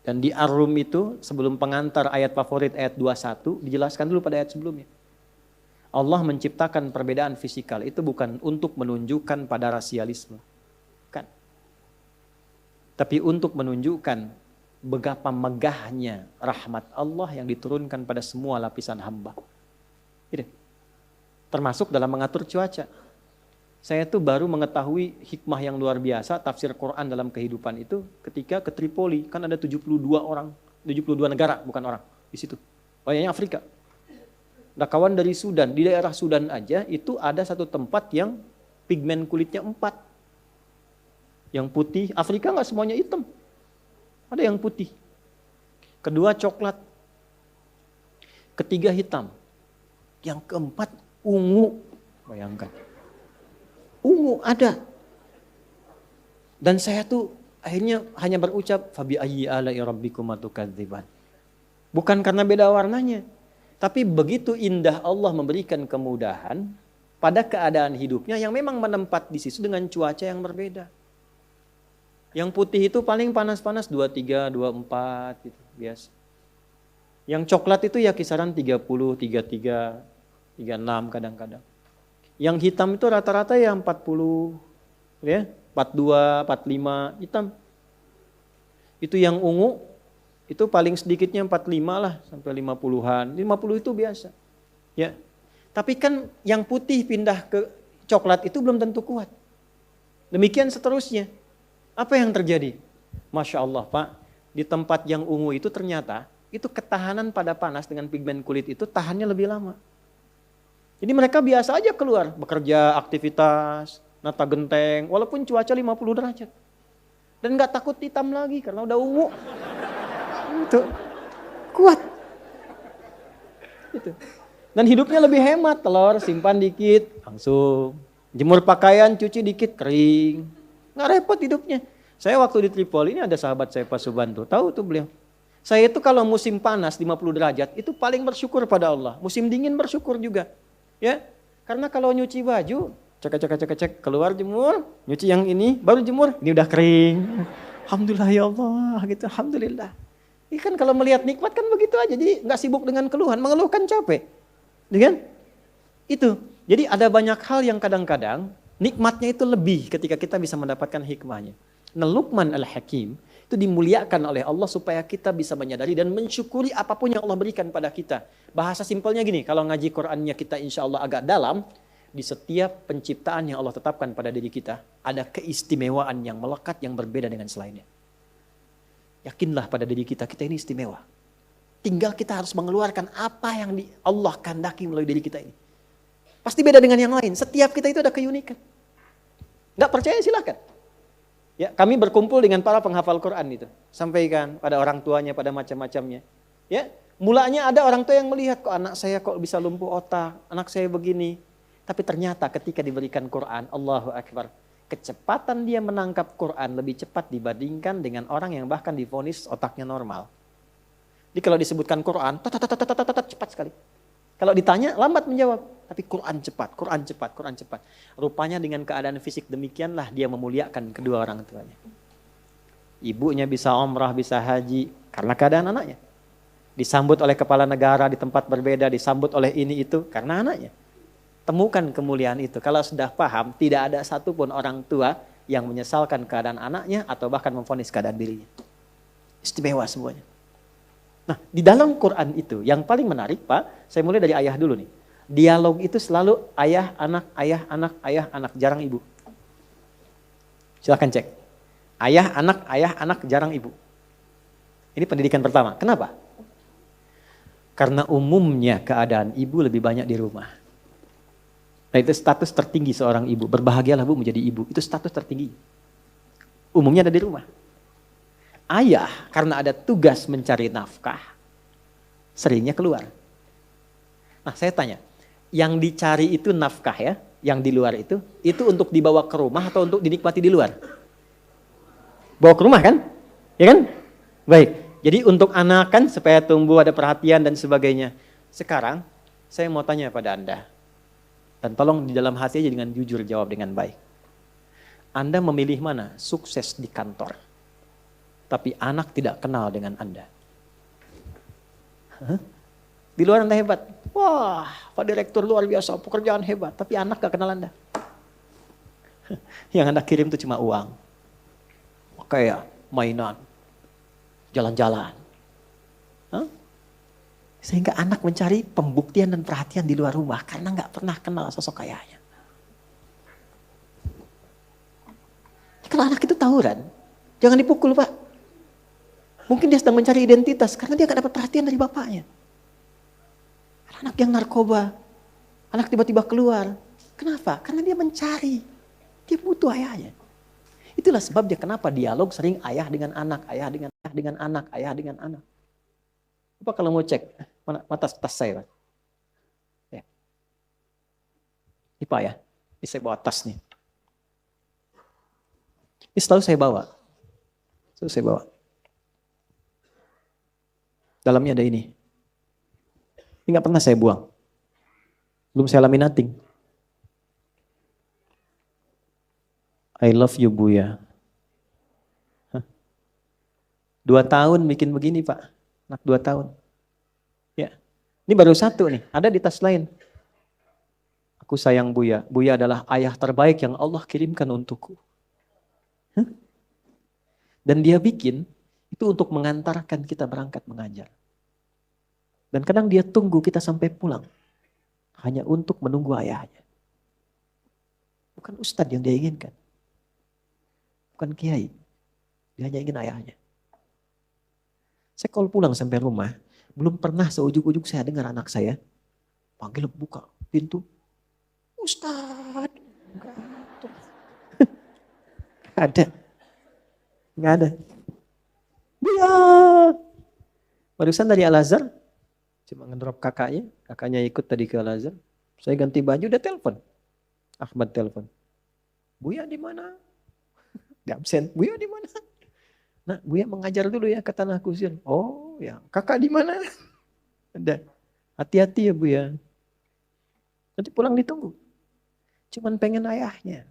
dan di Ar-Rum itu sebelum pengantar ayat favorit ayat 21, dijelaskan dulu pada ayat sebelumnya. Allah menciptakan perbedaan fisikal itu bukan untuk menunjukkan pada rasialisme. Bukan. Tapi untuk menunjukkan betapa megahnya rahmat Allah yang diturunkan pada semua lapisan hamba. Gitu. Termasuk dalam mengatur cuaca. Saya tuh baru mengetahui hikmah yang luar biasa tafsir Quran dalam kehidupan itu ketika ke Tripoli. Kan ada 72 negara bukan orang di situ. Banyak Afrika. Ada kawan dari Sudan, di daerah Sudan aja itu ada satu tempat yang pigmen kulitnya 4. Yang putih, Afrika nggak semuanya hitam. Ada yang putih. Kedua coklat. Ketiga hitam. Yang keempat ungu. Bayangkan. Ungu ada. Dan saya tuh akhirnya hanya berucap fabi ayyi ala'i rabbikuma tukadziban. Bukan karena beda warnanya, tapi begitu indah Allah memberikan kemudahan pada keadaan hidupnya yang memang menempat di situ dengan cuaca yang berbeda. Yang putih itu paling panas-panas 23, 24 gitu, biasa. Yang coklat itu ya kisaran 30, 33, 36 kadang-kadang. Yang hitam itu rata-rata ya 40, ya, 42, 45 hitam. Itu yang ungu itu paling sedikitnya 45 lah sampai 50-an. 50 itu biasa. Ya. Tapi kan yang putih pindah ke coklat itu belum tentu kuat. Demikian seterusnya. Apa yang terjadi? Masya Allah Pak, di tempat yang ungu itu ternyata itu ketahanan pada panas dengan pigmen kulit itu tahannya lebih lama. Jadi mereka biasa aja keluar, bekerja, aktivitas, nata genteng, walaupun cuaca 50 derajat. Dan gak takut hitam lagi karena udah ungu. Itu kuat. Itu. Dan hidupnya lebih hemat, telur simpan dikit, langsung. Jemur pakaian, cuci dikit, kering. Nggak repot hidupnya. Saya waktu di Tripoli ini ada sahabat saya Pak Subanto, tahu tuh beliau. Saya itu kalau musim panas 50 derajat itu paling bersyukur pada Allah. Musim dingin bersyukur juga. Ya, karena kalau nyuci baju, cek, keluar jemur, nyuci yang ini, baru jemur, ini udah kering. Alhamdulillah ya Allah, gitu, alhamdulillah. Ini kan kalau melihat nikmat kan begitu aja, jadi nggak sibuk dengan keluhan, mengeluhkan capek. Kan? Itu. Jadi ada banyak hal yang kadang-kadang nikmatnya itu lebih ketika kita bisa mendapatkan hikmahnya. Nah, Luqman Al-Hakim itu dimuliakan oleh Allah supaya kita bisa menyadari dan mensyukuri apapun yang Allah berikan pada kita. Bahasa simpelnya gini, kalau ngaji Qur'annya kita insya Allah agak dalam, di setiap penciptaan yang Allah tetapkan pada diri kita, ada keistimewaan yang melekat yang berbeda dengan selainnya. Yakinlah pada diri kita, kita ini istimewa. Tinggal kita harus mengeluarkan apa yang Allah kehendaki melalui diri kita ini. Pasti beda dengan yang lain. Setiap kita itu ada keunikan. Gak percaya silahkan. Ya, kami berkumpul dengan para penghafal Quran itu. Sampaikan pada orang tuanya, pada macam-macamnya. Ya, mulanya ada orang tua yang melihat, kok anak saya kok bisa lumpuh otak, anak saya begini. Tapi ternyata ketika diberikan Quran, Allahu Akbar, kecepatan dia menangkap Quran lebih cepat dibandingkan dengan orang yang bahkan divonis otaknya normal. Jadi kalau disebutkan Quran, cepat sekali. Kalau ditanya, lambat menjawab. Tapi Quran cepat, Quran cepat, Quran cepat. Rupanya dengan keadaan fisik demikianlah dia memuliakan kedua orang tuanya. Ibunya bisa umrah, bisa haji, karena keadaan anaknya. Disambut oleh kepala negara di tempat berbeda, disambut oleh ini itu, karena anaknya. Temukan kemuliaan itu. Kalau sudah paham, tidak ada satupun orang tua yang menyesalkan keadaan anaknya atau bahkan memvonis keadaan dirinya. Istimewa semuanya. Nah, di dalam Quran itu yang paling menarik Pak, saya mulai dari ayah dulu nih. Dialog itu selalu ayah, anak, jarang ibu. Silakan cek. Ayah, anak, jarang ibu. Ini pendidikan pertama. Kenapa? Karena umumnya keadaan ibu lebih banyak di rumah. Nah, itu status tertinggi seorang ibu. Berbahagialah Bu menjadi ibu. Itu status tertinggi. Umumnya ada di rumah. Ayah karena ada tugas mencari nafkah, seringnya keluar. Nah, saya tanya, yang dicari itu nafkah ya, yang di luar itu untuk dibawa ke rumah atau untuk dinikmati di luar? Bawa ke rumah kan? Ya kan? Baik, jadi untuk anak kan supaya tumbuh ada perhatian dan sebagainya. Sekarang saya mau tanya pada Anda, dan tolong di dalam hati aja dengan jujur jawab dengan baik. Anda memilih mana? Sukses di kantor, tapi anak tidak kenal dengan Anda. Di luar Anda hebat. Wah, Pak Direktur luar biasa, pekerjaan hebat. Tapi anak gak kenal Anda. Yang Anda kirim itu cuma uang. Kayak mainan, jalan-jalan. Sehingga anak mencari pembuktian dan perhatian di luar rumah karena gak pernah kenal sosok ayahnya. Kalau anak itu tawuran, jangan dipukul Pak. Mungkin dia sedang mencari identitas karena dia gak dapat perhatian dari bapaknya. Anak yang narkoba, anak tiba-tiba keluar. Kenapa? Karena dia mencari. Dia butuh ayahnya. Itulah sebabnya kenapa dialog sering ayah dengan anak, ayah dengan anak, ayah dengan anak. Coba kalau mau cek, mana tas saya, Pak? Ya. Ini Pak ya, ini saya bawa tas nih. Ini selalu saya bawa. Dalamnya ada ini. Ini nggak pernah saya buang. Belum saya laminating. I love you Buya. 2 tahun bikin begini Pak. Anak 2 tahun. Ya. Ini baru 1 nih. Ada di tas lain. Aku sayang Buya. Buya adalah ayah terbaik yang Allah kirimkan untukku. Dan dia bikin itu untuk mengantarkan kita berangkat mengajar. Dan kadang dia tunggu kita sampai pulang. Hanya untuk menunggu ayahnya. Bukan ustadz yang dia inginkan. Bukan kiai. Dia hanya ingin ayahnya. Saya kalau pulang sampai rumah, belum pernah seujug-ujug saya dengar anak saya panggil buka pintu. Ustadz. Nggak ada. Buya. Barusan dari Al-Azhar, cuma ngedrop kakaknya ikut tadi ke Al-Azhar. Saya ganti baju, udah telepon. Ahmad telepon. Buya di mana? Di absen. Buya di mana? Nah, Buya mengajar dulu ya ke Tanah Kusir. Oh ya, kakak di mana? Ada. Hati-hati ya Buya. Nanti pulang ditunggu. Cuman pengen ayahnya.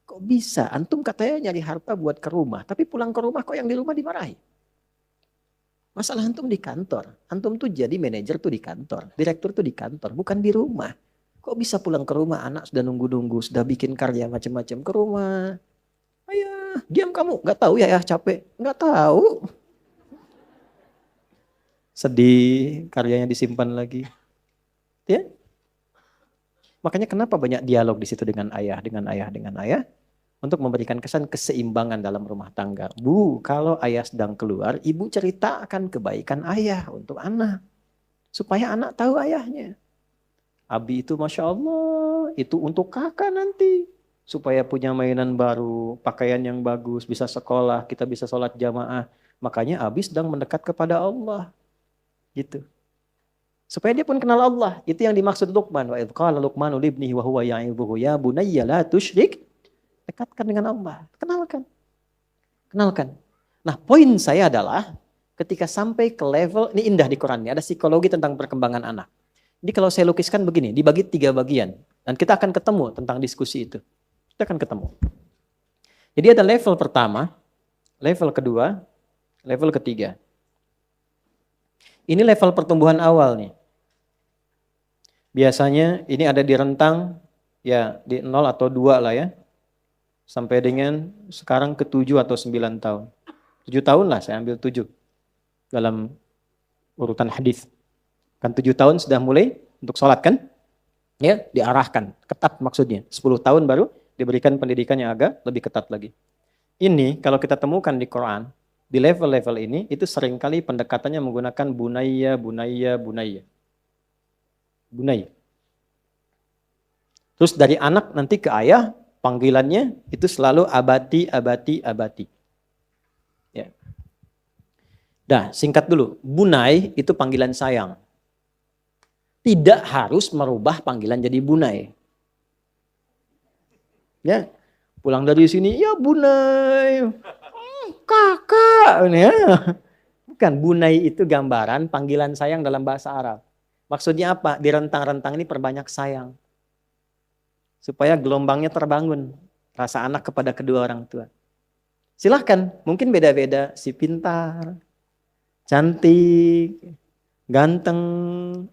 Kok bisa? Antum katanya nyari harta buat ke rumah. Tapi pulang ke rumah kok yang di rumah dimarahi? Masalah antum di kantor. Antum tuh jadi manajer tuh di kantor. Direktur tuh di kantor. Bukan di rumah. Kok bisa pulang ke rumah anak sudah nunggu-nunggu. Sudah bikin karya macam-macam ke rumah. Ayah, diam kamu. Gak tahu ya capek. Gak tahu. Sedih. Karyanya disimpan lagi. Ya. Makanya kenapa banyak dialog di situ dengan ayah. Untuk memberikan kesan keseimbangan dalam rumah tangga. Bu, kalau ayah sedang keluar, ibu ceritakan kebaikan ayah untuk anak. Supaya anak tahu ayahnya. Abi itu Masya Allah, itu untuk kakak nanti. Supaya punya mainan baru, pakaian yang bagus, bisa sekolah, kita bisa sholat jamaah. Makanya Abi sedang mendekat kepada Allah. Gitu. Supaya dia pun kenal Allah. Itu yang dimaksud Luqman. Wa idh qala Luqmanu libnihi wa huwa ya'idhuhu ya bunayya la tusyrik. Dekatkan dengan Allah. Kenalkan. Nah, poin saya adalah ketika sampai ke level, ini indah di Quran, ada psikologi tentang perkembangan anak. Jadi kalau saya lukiskan begini, dibagi 3 bagian. Dan kita akan ketemu tentang diskusi itu. Kita akan ketemu. Jadi ada level pertama, level kedua, level ketiga. Ini level pertumbuhan awal nih. Biasanya ini ada di rentang, ya di 0 atau 2 lah ya. Sampai dengan sekarang ke 7 atau 9 tahun. 7 tahun lah, saya ambil 7 dalam urutan hadis. Kan 7 tahun sudah mulai untuk sholat kan? Ya, diarahkan, ketat maksudnya. 10 tahun baru diberikan pendidikan yang agak lebih ketat lagi. Ini kalau kita temukan di Quran, di level-level ini, itu seringkali pendekatannya menggunakan bunayya. Terus dari anak nanti ke ayah, panggilannya itu selalu abati. Ya. Dah, singkat dulu. Bunai itu panggilan sayang. Tidak harus merubah panggilan jadi bunai. Ya, pulang dari sini, ya bunai, kakak. Ya. Bukan, bunai itu gambaran panggilan sayang dalam bahasa Arab. Maksudnya apa? Di rentang-rentang ini perbanyak sayang. Supaya gelombangnya terbangun. Rasa anak kepada kedua orang tua. Silahkan, mungkin beda-beda. Si pintar, cantik, ganteng,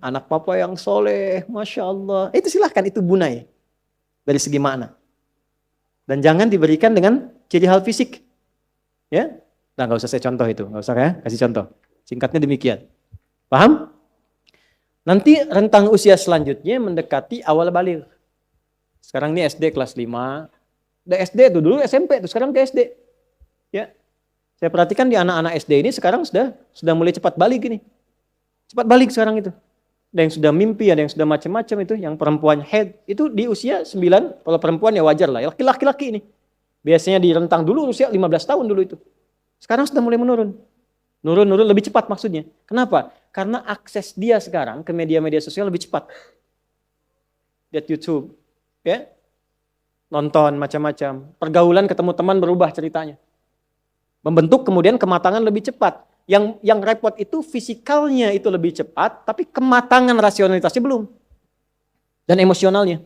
anak papa yang soleh, Masya Allah. Itu silahkan, itu bunai. Dari segi makna. Dan jangan diberikan dengan ciri hal fisik. Ya, nah gak usah saya contoh itu. Gak usah ya, kasih contoh. Singkatnya demikian. Paham? Nanti rentang usia selanjutnya mendekati awal baligh. Sekarang ini SD kelas 5. Udah SD tuh, dulu SMP tuh, sekarang ke SD. Ya. Saya perhatikan di anak-anak SD ini sekarang sudah mulai cepat balik ini. Cepat balik sekarang itu. Ada yang sudah mimpi, ada yang sudah macam-macam itu. Yang perempuan head, itu di usia 9. Kalau perempuan ya wajar lah. Laki-laki ini. Biasanya di rentang dulu usia 15 tahun dulu itu. Sekarang sudah mulai menurun. Nurun lebih cepat maksudnya. Kenapa? Karena akses dia sekarang ke media-media sosial lebih cepat. Lihat YouTube. Ya. Nonton macam-macam. Pergaulan ketemu teman berubah ceritanya. Membentuk kemudian kematangan lebih cepat. Yang repot itu fisikalnya itu lebih cepat, tapi kematangan rasionalitasnya belum. Dan emosionalnya.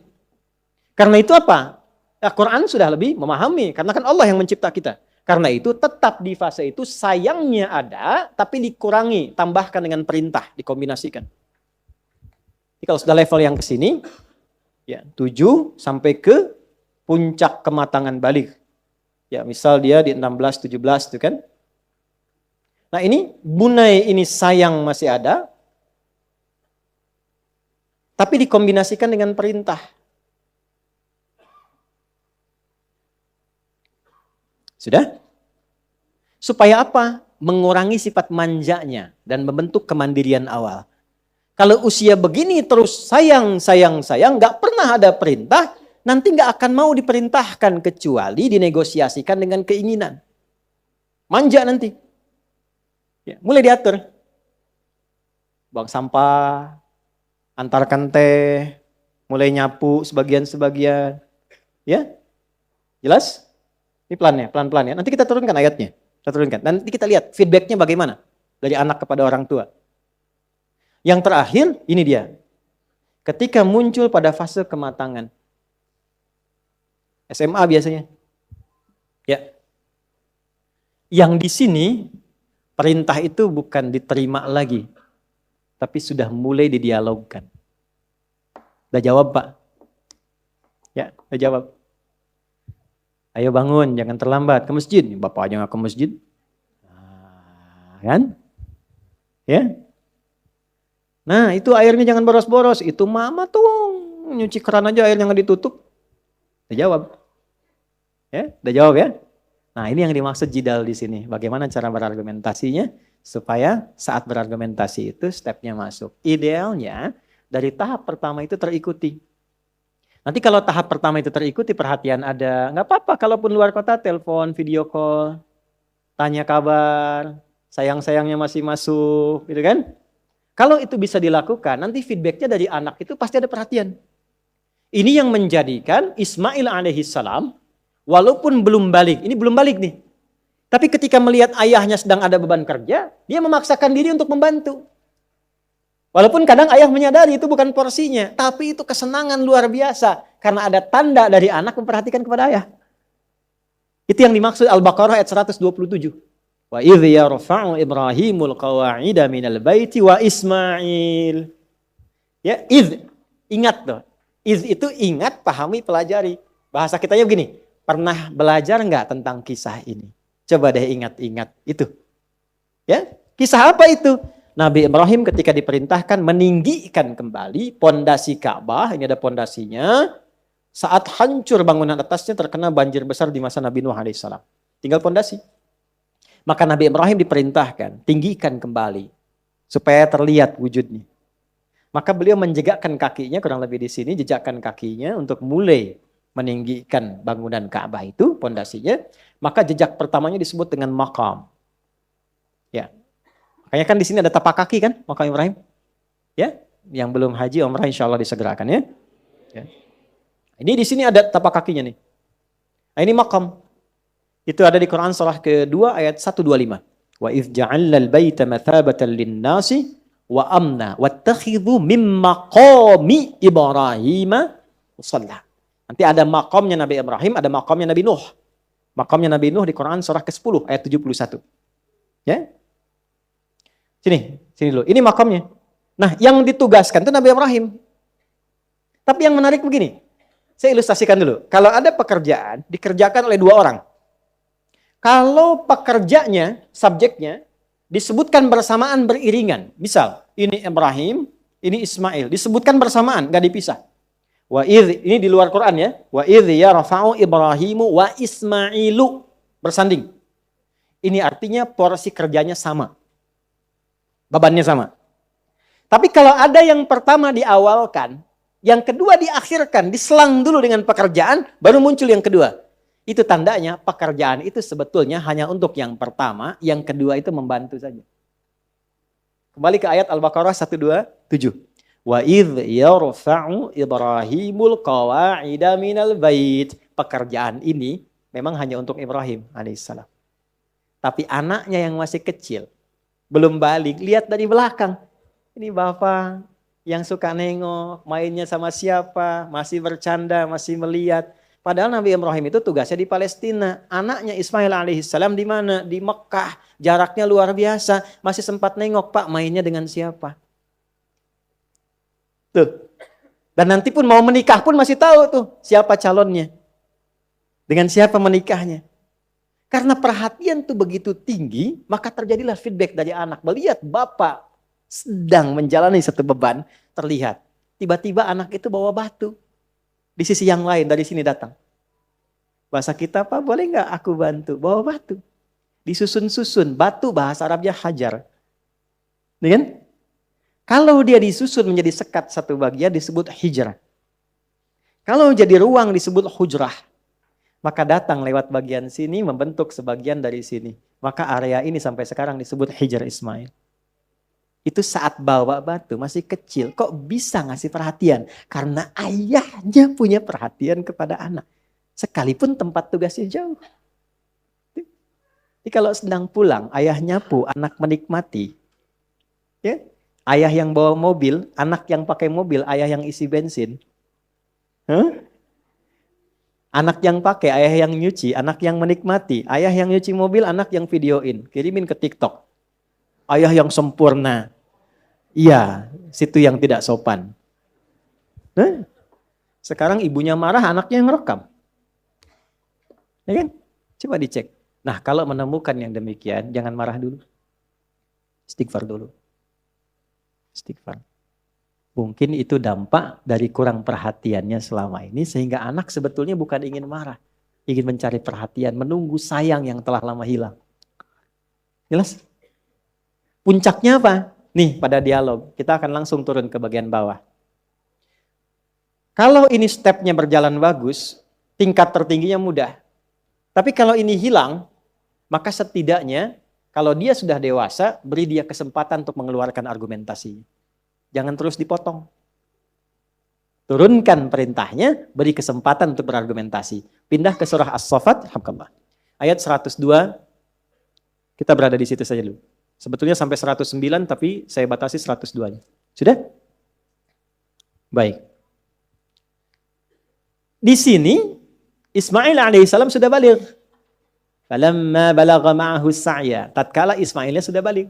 Karena itu apa? Al-Quran sudah lebih memahami, karena kan Allah yang mencipta kita. Karena itu tetap di fase itu sayangnya ada, tapi dikurangi, tambahkan dengan perintah, dikombinasikan. Jadi kalau sudah level yang ke sini, ya 7 sampai ke puncak kematangan balik. Ya misal dia di 16, 17 itu kan. Nah ini bunai ini sayang masih ada, tapi dikombinasikan dengan perintah. Sudah? Supaya apa? Mengurangi sifat manjanya dan membentuk kemandirian awal. Kalau usia begini terus sayang, gak pernah ada perintah, nanti gak akan mau diperintahkan kecuali dinegosiasikan dengan keinginan. Manja nanti. Ya, mulai diatur. Buang sampah, antarkan teh, mulai nyapu sebagian-sebagian. Ya? Jelas? Ini pelan-pelan ya. Nanti kita turunkan ayatnya. Kita turunkan. Nanti kita lihat feedbacknya bagaimana dari anak kepada orang tua. Yang terakhir, ini dia. Ketika muncul pada fase kematangan. SMA biasanya. Ya. Yang di sini perintah itu bukan diterima lagi, tapi sudah mulai didialogkan. Udah jawab Pak? Ya, udah jawab. Ayo bangun, jangan terlambat ke masjid. Bapaknya nggak ke masjid. Nah, kan? Ya. Nah itu airnya jangan boros-boros. Itu mama tuh nyuci keran aja airnya nggak ditutup. Udah jawab. Ya, udah jawab ya. Nah ini yang dimaksud jidal di sini. Bagaimana cara berargumentasinya supaya saat berargumentasi itu stepnya masuk. Idealnya dari tahap pertama itu terikuti. Nanti kalau tahap pertama itu terikuti perhatian ada, nggak apa-apa kalaupun luar kota telepon, video call, tanya kabar, sayang-sayangnya masih masuk, gitu kan? Kalau itu bisa dilakukan, nanti feedbacknya dari anak itu pasti ada perhatian. Ini yang menjadikan Ismail alaihissalam walaupun belum balik, ini belum balik nih. Tapi ketika melihat ayahnya sedang ada beban kerja, dia memaksakan diri untuk membantu. Walaupun kadang ayah menyadari itu bukan porsinya, tapi itu kesenangan luar biasa. Karena ada tanda dari anak memperhatikan kepada ayah. Itu yang dimaksud Al-Baqarah ayat 127. Wa idh yarfa'u Ibrahimul qawa'ida minal baiti wa Ismail. Ya, ingat tuh. Itu ingat, pahami, pelajari. Bahasa kitanya begini, pernah belajar nggak tentang kisah ini? Coba deh ingat-ingat itu. Ya, kisah apa itu? Nabi Ibrahim ketika diperintahkan meninggikan kembali pondasi Ka'bah, ini ada pondasinya, saat hancur bangunan atasnya terkena banjir besar di masa Nabi Nuh alaihissalam. Tinggal pondasi. Maka Nabi Ibrahim diperintahkan, tinggikan kembali supaya terlihat wujudnya. Maka beliau menjegakkan kakinya, kurang lebih di sini, jejakkan kakinya untuk mulai meninggikan bangunan Ka'bah itu, pondasinya. Maka jejak pertamanya disebut dengan maqam. Ya. Makanya kan di sini ada tapak kaki kan, maqam Ibrahim. Ya, yang belum haji umrah insya Allah disegerakan ya. Ya. Ini di sini ada tapak kakinya nih. Nah, ini maqam. Itu ada di Quran surah kedua ayat 125. Wa idz ja'alnal baita mathabatan lin-nasi wa amna wattakhidhu mim maqami Ibrahim musalla. Nanti ada maqamnya Nabi Ibrahim, ada maqamnya Nabi Nuh. Maqamnya Nabi Nuh di Quran surah ke-10 ayat 71. Ya. Sini dulu. Ini maqamnya. Nah, yang ditugaskan itu Nabi Ibrahim. Tapi yang menarik begini. Saya ilustrasikan dulu. Kalau ada pekerjaan dikerjakan oleh dua orang. Kalau pekerjanya, subjeknya, disebutkan bersamaan beriringan. Misal, ini Ibrahim, ini Ismail. Disebutkan bersamaan, gak dipisah. Wa idh, ini di luar Quran ya. Wa idh yarfa'u Ibrahimu wa Ismailu. Bersanding. Ini artinya porsi kerjanya sama. Bebannya sama. Tapi kalau ada yang pertama diawalkan, yang kedua diakhirkan, diselang dulu dengan pekerjaan, baru muncul yang kedua. Itu tandanya pekerjaan itu sebetulnya hanya untuk yang pertama, yang kedua itu membantu saja. Kembali ke ayat Al-Baqarah 127. Wa idh yarfa'u Ibrahimul qawa'ida minal bait. Pekerjaan ini memang hanya untuk Ibrahim alaihissalam. Tapi anaknya yang masih kecil, belum balik, lihat dari belakang. Ini bapak yang suka nengok, mainnya sama siapa, masih bercanda, masih melihat. Padahal Nabi Ibrahim itu tugasnya di Palestina. Anaknya Ismail alaihissalam di mana? Di Mekah. Jaraknya luar biasa. Masih sempat nengok, Pak, mainnya dengan siapa? Tuh. Dan nanti pun mau menikah pun masih tahu tuh siapa calonnya. Dengan siapa menikahnya. Karena perhatian tuh begitu tinggi, maka terjadilah feedback dari anak. Melihat bapak sedang menjalani satu beban, terlihat. Tiba-tiba anak itu bawa batu. Di sisi yang lain, dari sini datang. Bahasa kita, Pak, boleh nggak aku bantu? Bawa batu. Disusun-susun. Batu bahasa Arabnya hajar. Kan? Kalau dia disusun menjadi sekat satu bagian disebut hijrah. Kalau jadi ruang disebut hujrah. Maka datang lewat bagian sini membentuk sebagian dari sini. Maka area ini sampai sekarang disebut hijrah Ismail. Itu saat bawa batu masih kecil. Kok bisa ngasih perhatian? Karena ayahnya punya perhatian kepada anak. Sekalipun tempat tugasnya jauh. Jadi kalau sedang pulang, ayah nyapu, anak menikmati. Ya? Ayah yang bawa mobil, anak yang pakai mobil, ayah yang isi bensin. Huh? Anak yang pakai, ayah yang nyuci, anak yang menikmati. Ayah yang nyuci mobil, anak yang videoin. Kirimin ke TikTok. Ayah yang sempurna. Iya, situ yang tidak sopan. Nah, sekarang ibunya marah, anaknya yang rekam. Ya kan? Coba dicek. Nah, kalau menemukan yang demikian, jangan marah dulu. Istighfar dulu. Istighfar. Mungkin itu dampak dari kurang perhatiannya selama ini sehingga anak sebetulnya bukan ingin marah. Ingin mencari perhatian, menunggu sayang yang telah lama hilang. Jelas? Puncaknya apa? Nih pada dialog, kita akan langsung turun ke bagian bawah. Kalau ini stepnya berjalan bagus, tingkat tertingginya mudah. Tapi kalau ini hilang, maka setidaknya kalau dia sudah dewasa, beri dia kesempatan untuk mengeluarkan argumentasi. Jangan terus dipotong. Turunkan perintahnya, beri kesempatan untuk berargumentasi. Pindah ke surah As-Saffat, alhamdulillah. Ayat 102, kita berada di situ saja dulu. Sebetulnya sampai 109, tapi saya batasi 102-nya. Sudah? Baik. Di sini, Ismail alaihissalam sudah balik. Falamma balagha ma'ahu sa'ya. Tatkala Ismailnya sudah balik.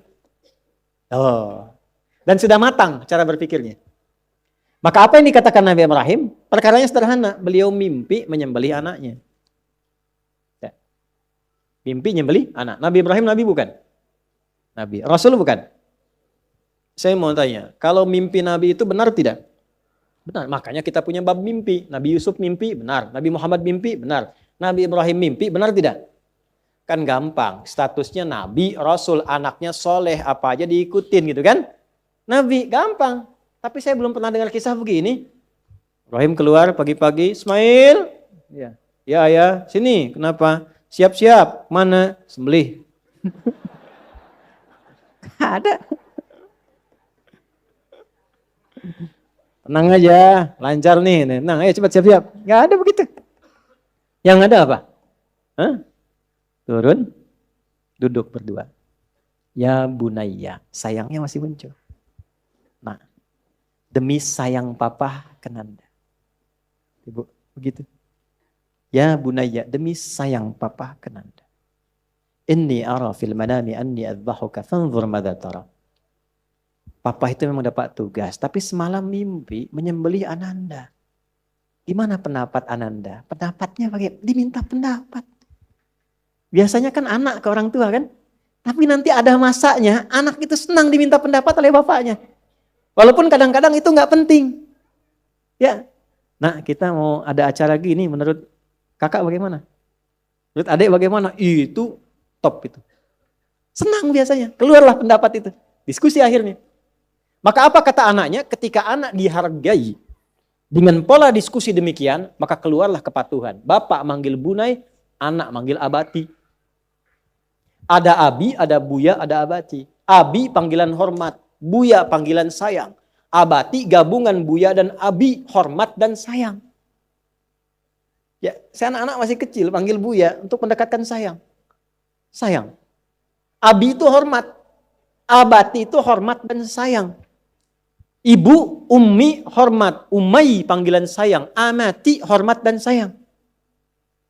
Oh. Dan sudah matang cara berpikirnya. Maka apa yang dikatakan Nabi Ibrahim? Perkaranya sederhana. Beliau mimpi menyembelih anaknya. Ya. Mimpi menyembelih anak. Nabi Ibrahim Nabi bukan? Nabi. Rasul bukan? Saya mau tanya. Kalau mimpi Nabi itu benar tidak? Benar. Makanya kita punya bab mimpi. Nabi Yusuf mimpi, benar. Nabi Muhammad mimpi, benar. Nabi Ibrahim mimpi, benar tidak? Kan gampang. Statusnya Nabi, Rasul, anaknya soleh, apa aja diikutin gitu kan? Nabi, gampang. Tapi saya belum pernah dengar kisah begini. Ibrahim keluar pagi-pagi, Ismail. Ya, ya, sini. Kenapa? Siap-siap. Mana? Sembelih. Ada. Tenang aja, lancar nih. Tenang, ayo cepat siap-siap. Gak ada begitu. Yang ada apa? Hah? Turun, duduk berdua. Ya bunayya, sayangnya masih muncul. Nah, demi sayang papa kenanda. Ibu, begitu. Ya bunayya, demi sayang papa kenanda. Inni ara fil manami anni adbahuka fanzur madza tara. Papa itu memang dapat tugas, tapi semalam mimpi menyembelih Ananda. Gimana pendapat Ananda? Pendapatnya bagaimana? Diminta pendapat. Biasanya kan anak ke orang tua kan? Tapi nanti ada masanya, anak itu senang diminta pendapat oleh bapaknya. Walaupun kadang-kadang itu nggak penting. Ya. Nah, kita mau ada acara gini, menurut kakak bagaimana? Menurut adik bagaimana? Itu top itu. Senang biasanya. Keluarlah pendapat itu. Diskusi akhirnya. Maka apa kata anaknya? Ketika anak dihargai dengan pola diskusi demikian, maka keluarlah kepatuhan. Bapak manggil bunai, anak manggil abati. Ada abi, ada buya, ada abati. Abi panggilan hormat, buya panggilan sayang. Abati gabungan buya dan abi, hormat dan sayang. Ya, saya anak-anak masih kecil panggil buya untuk mendekatkan sayang. Sayang. Abi itu hormat. Abati itu hormat dan sayang. Ibu, ummi, hormat. Umay panggilan sayang. Amati, hormat dan sayang.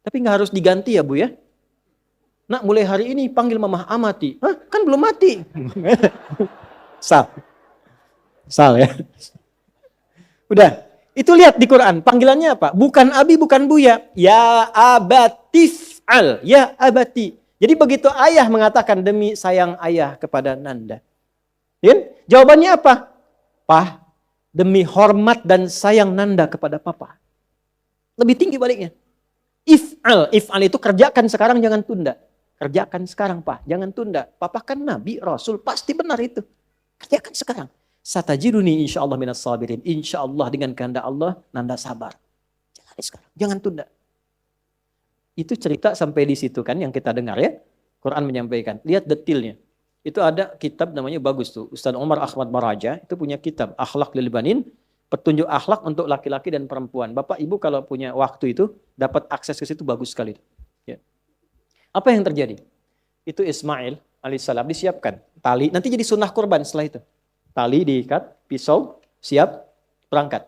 Tapi nggak harus diganti ya Bu ya. Nak mulai hari ini panggil mamah amati. Hah? Kan belum mati. Sal ya. Udah. Itu lihat di Quran. Panggilannya apa? Bukan abi, bukan buya. Ya abatif'al. Ya abati. Jadi begitu ayah mengatakan demi sayang ayah kepada Nanda. Ya? Jawabannya apa? Pah, demi hormat dan sayang Nanda kepada papa. Lebih tinggi baliknya. If'al itu kerjakan sekarang, jangan tunda. Kerjakan sekarang, Pak, jangan tunda. Papa kan nabi, rasul, pasti benar itu. Kerjakan sekarang. Satajiduni insyaallah minas sabirin. Insyaallah dengan kehendak Allah, Nanda sabar. Jalani sekarang, jangan tunda. Itu cerita sampai di situ kan yang kita dengar ya. Quran menyampaikan. Lihat detailnya. Itu ada kitab namanya bagus tuh. Ustaz Omar Ahmad Baraja itu punya kitab Akhlak lil Banin, petunjuk akhlak untuk laki-laki dan perempuan. Bapak Ibu kalau punya waktu itu dapat akses ke situ bagus sekali. Ya. Apa yang terjadi? Itu Ismail alaihissalam disiapkan tali, nanti jadi sunnah kurban setelah itu. Tali diikat, pisau, siap berangkat.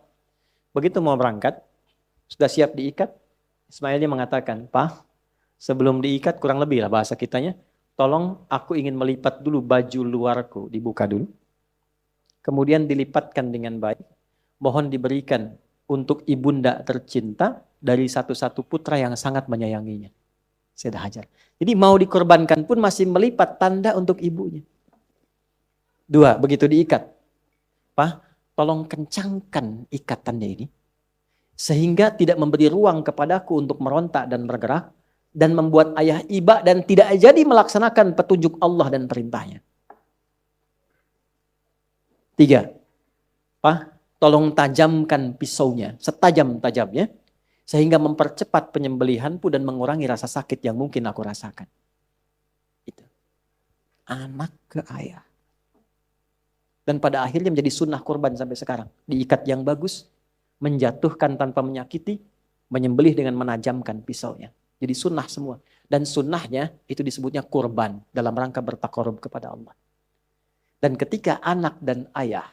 Begitu mau berangkat, sudah siap diikat, Ismailnya mengatakan, "Pak, sebelum diikat kurang lebih lah bahasa kitanya, tolong aku ingin melipat dulu baju luarku, dibuka dulu. Kemudian dilipatkan dengan baik. Mohon diberikan untuk ibunda tercinta dari satu-satu putra yang sangat menyayanginya." Sayyidah Hajar. Jadi mau dikorbankan pun masih melipat tanda untuk ibunya. 2, begitu diikat. Pak, tolong kencangkan ikatannya ini. Sehingga tidak memberi ruang kepadaku untuk merontak dan bergerak. Dan membuat ayah iba dan tidak jadi melaksanakan petunjuk Allah dan perintahnya. 3, Pak, tolong tajamkan pisaunya, setajam-tajamnya, sehingga mempercepat penyembelihanku dan mengurangi rasa sakit yang mungkin aku rasakan. Itu. Anak ke ayah. Dan pada akhirnya menjadi sunnah kurban sampai sekarang. Diikat yang bagus, menjatuhkan tanpa menyakiti, menyembelih dengan menajamkan pisaunya. Jadi sunnah semua. Dan sunnahnya itu disebutnya kurban dalam rangka bertakarub kepada Allah. Dan ketika anak dan ayah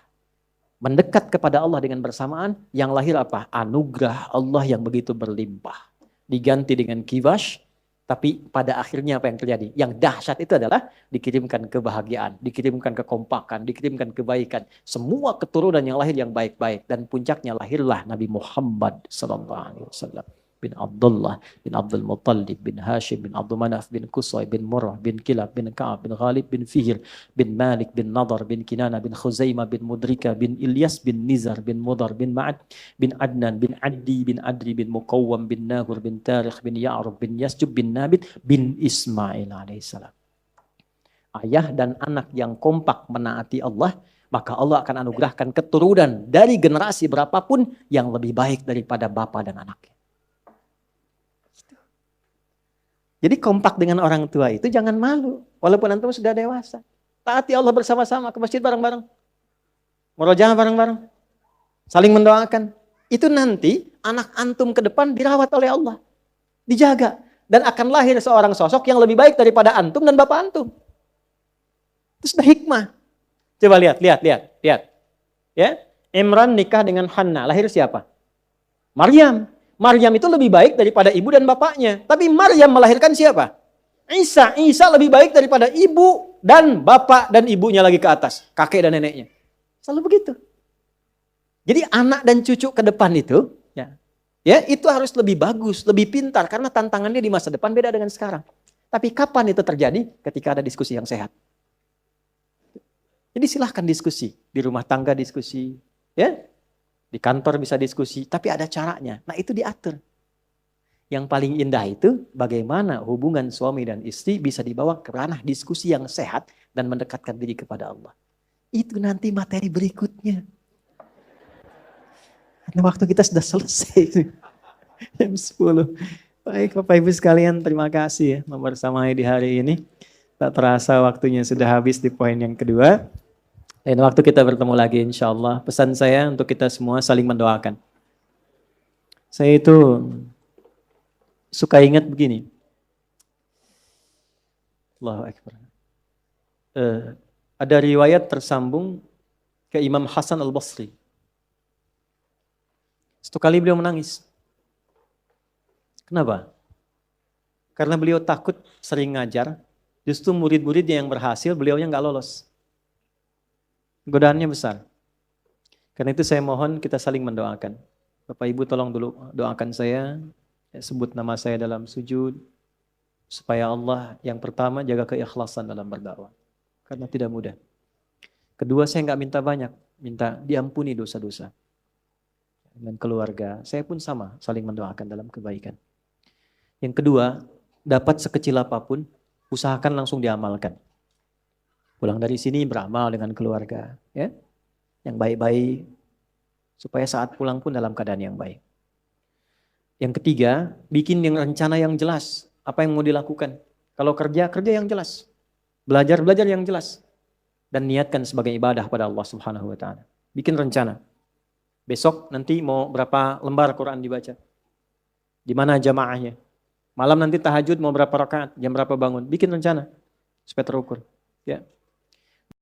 mendekat kepada Allah dengan bersamaan, yang lahir apa? Anugerah Allah yang begitu berlimpah. Diganti dengan kiwash, tapi pada akhirnya apa yang terjadi? Yang dahsyat itu adalah dikirimkan kebahagiaan, dikirimkan kekompakan, dikirimkan kebaikan. Semua keturunan yang lahir yang baik-baik. Dan puncaknya lahirlah Nabi Muhammad SAW. Bin Abdullah, bin Abdul Muttalib, bin Hashim, bin Abdul Manaf, bin Qusay, bin Murrah, bin Kilab, bin Ka'ab, bin Ghalib, bin Fihr, bin Malik, bin Nadar, bin Kinana, bin Khuzaimah, bin Mudrika, bin Ilyas, bin Nizar, bin Mudar, bin Ma'ad, bin Adnan, bin Addi, bin Adri, bin Muqawwam, bin Nahur, bin Tarikh, bin Ya'rub, bin Yasjub, bin Nabit, bin Ismail alaihissalam. Ayah dan anak yang kompak menaati Allah, maka Allah akan anugerahkan keturunan dari generasi berapapun yang lebih baik daripada bapa dan anaknya. Jadi kompak dengan orang tua itu jangan malu. Walaupun antum sudah dewasa. Taati Allah bersama-sama ke masjid bareng-bareng. Murojaah bareng-bareng. Saling mendoakan. Itu nanti anak antum ke depan dirawat oleh Allah. Dijaga. Dan akan lahir seorang sosok yang lebih baik daripada antum dan bapak antum. Itu sudah hikmah. Coba lihat. Ya, Imran nikah dengan Hanna. Lahir siapa? Maryam. Maryam itu lebih baik daripada ibu dan bapaknya. Tapi Maryam melahirkan siapa? Isa. Isa lebih baik daripada ibu dan bapak dan ibunya lagi ke atas. Kakek dan neneknya. Selalu begitu. Jadi anak dan cucu ke depan itu, ya itu harus lebih bagus, lebih pintar. Karena tantangannya di masa depan beda dengan sekarang. Tapi kapan itu terjadi? Ketika ada diskusi yang sehat. Jadi silahkan diskusi. Di rumah tangga diskusi. Ya. Di kantor bisa diskusi, tapi ada caranya. Nah itu diatur. Yang paling indah itu bagaimana hubungan suami dan istri bisa dibawa ke ranah diskusi yang sehat dan mendekatkan diri kepada Allah. Itu nanti materi berikutnya. Karena waktu kita sudah selesai. Jam 10. Baik Bapak Ibu sekalian, terima kasih ya membersamai di hari ini. Tak terasa waktunya sudah habis di poin yang kedua. Dan waktu kita bertemu lagi insya Allah. Pesan saya untuk kita semua saling mendoakan. Saya itu suka ingat begini. Allahu Akbar. Ada riwayat tersambung ke Imam Hasan Al-Basri. Satu kali beliau menangis. Kenapa? Karena beliau takut sering ngajar, justru murid-muridnya yang berhasil, beliaunya nggak lolos. Godaannya besar. Karena itu saya mohon kita saling mendoakan. Bapak Ibu tolong dulu doakan saya, sebut nama saya dalam sujud, supaya Allah yang pertama jaga keikhlasan dalam berdakwah. Karena tidak mudah. Kedua, saya nggak minta banyak, minta diampuni dosa-dosa. Dengan keluarga, saya pun sama, saling mendoakan dalam kebaikan. Yang kedua, dapat sekecil apapun, usahakan langsung diamalkan. Pulang dari sini beramal dengan keluarga, ya, yang baik-baik, supaya saat pulang pun dalam keadaan yang baik. Yang ketiga, bikin rencana yang jelas, apa yang mau dilakukan. Kalau kerja, kerja yang jelas. Belajar, belajar yang jelas. Dan niatkan sebagai ibadah pada Allah Subhanahu wa Ta'ala. Bikin rencana. Besok nanti mau berapa lembar Quran dibaca. Di mana jamaahnya. Malam nanti tahajud mau berapa rakaat, jam berapa bangun. Bikin rencana supaya terukur. Ya.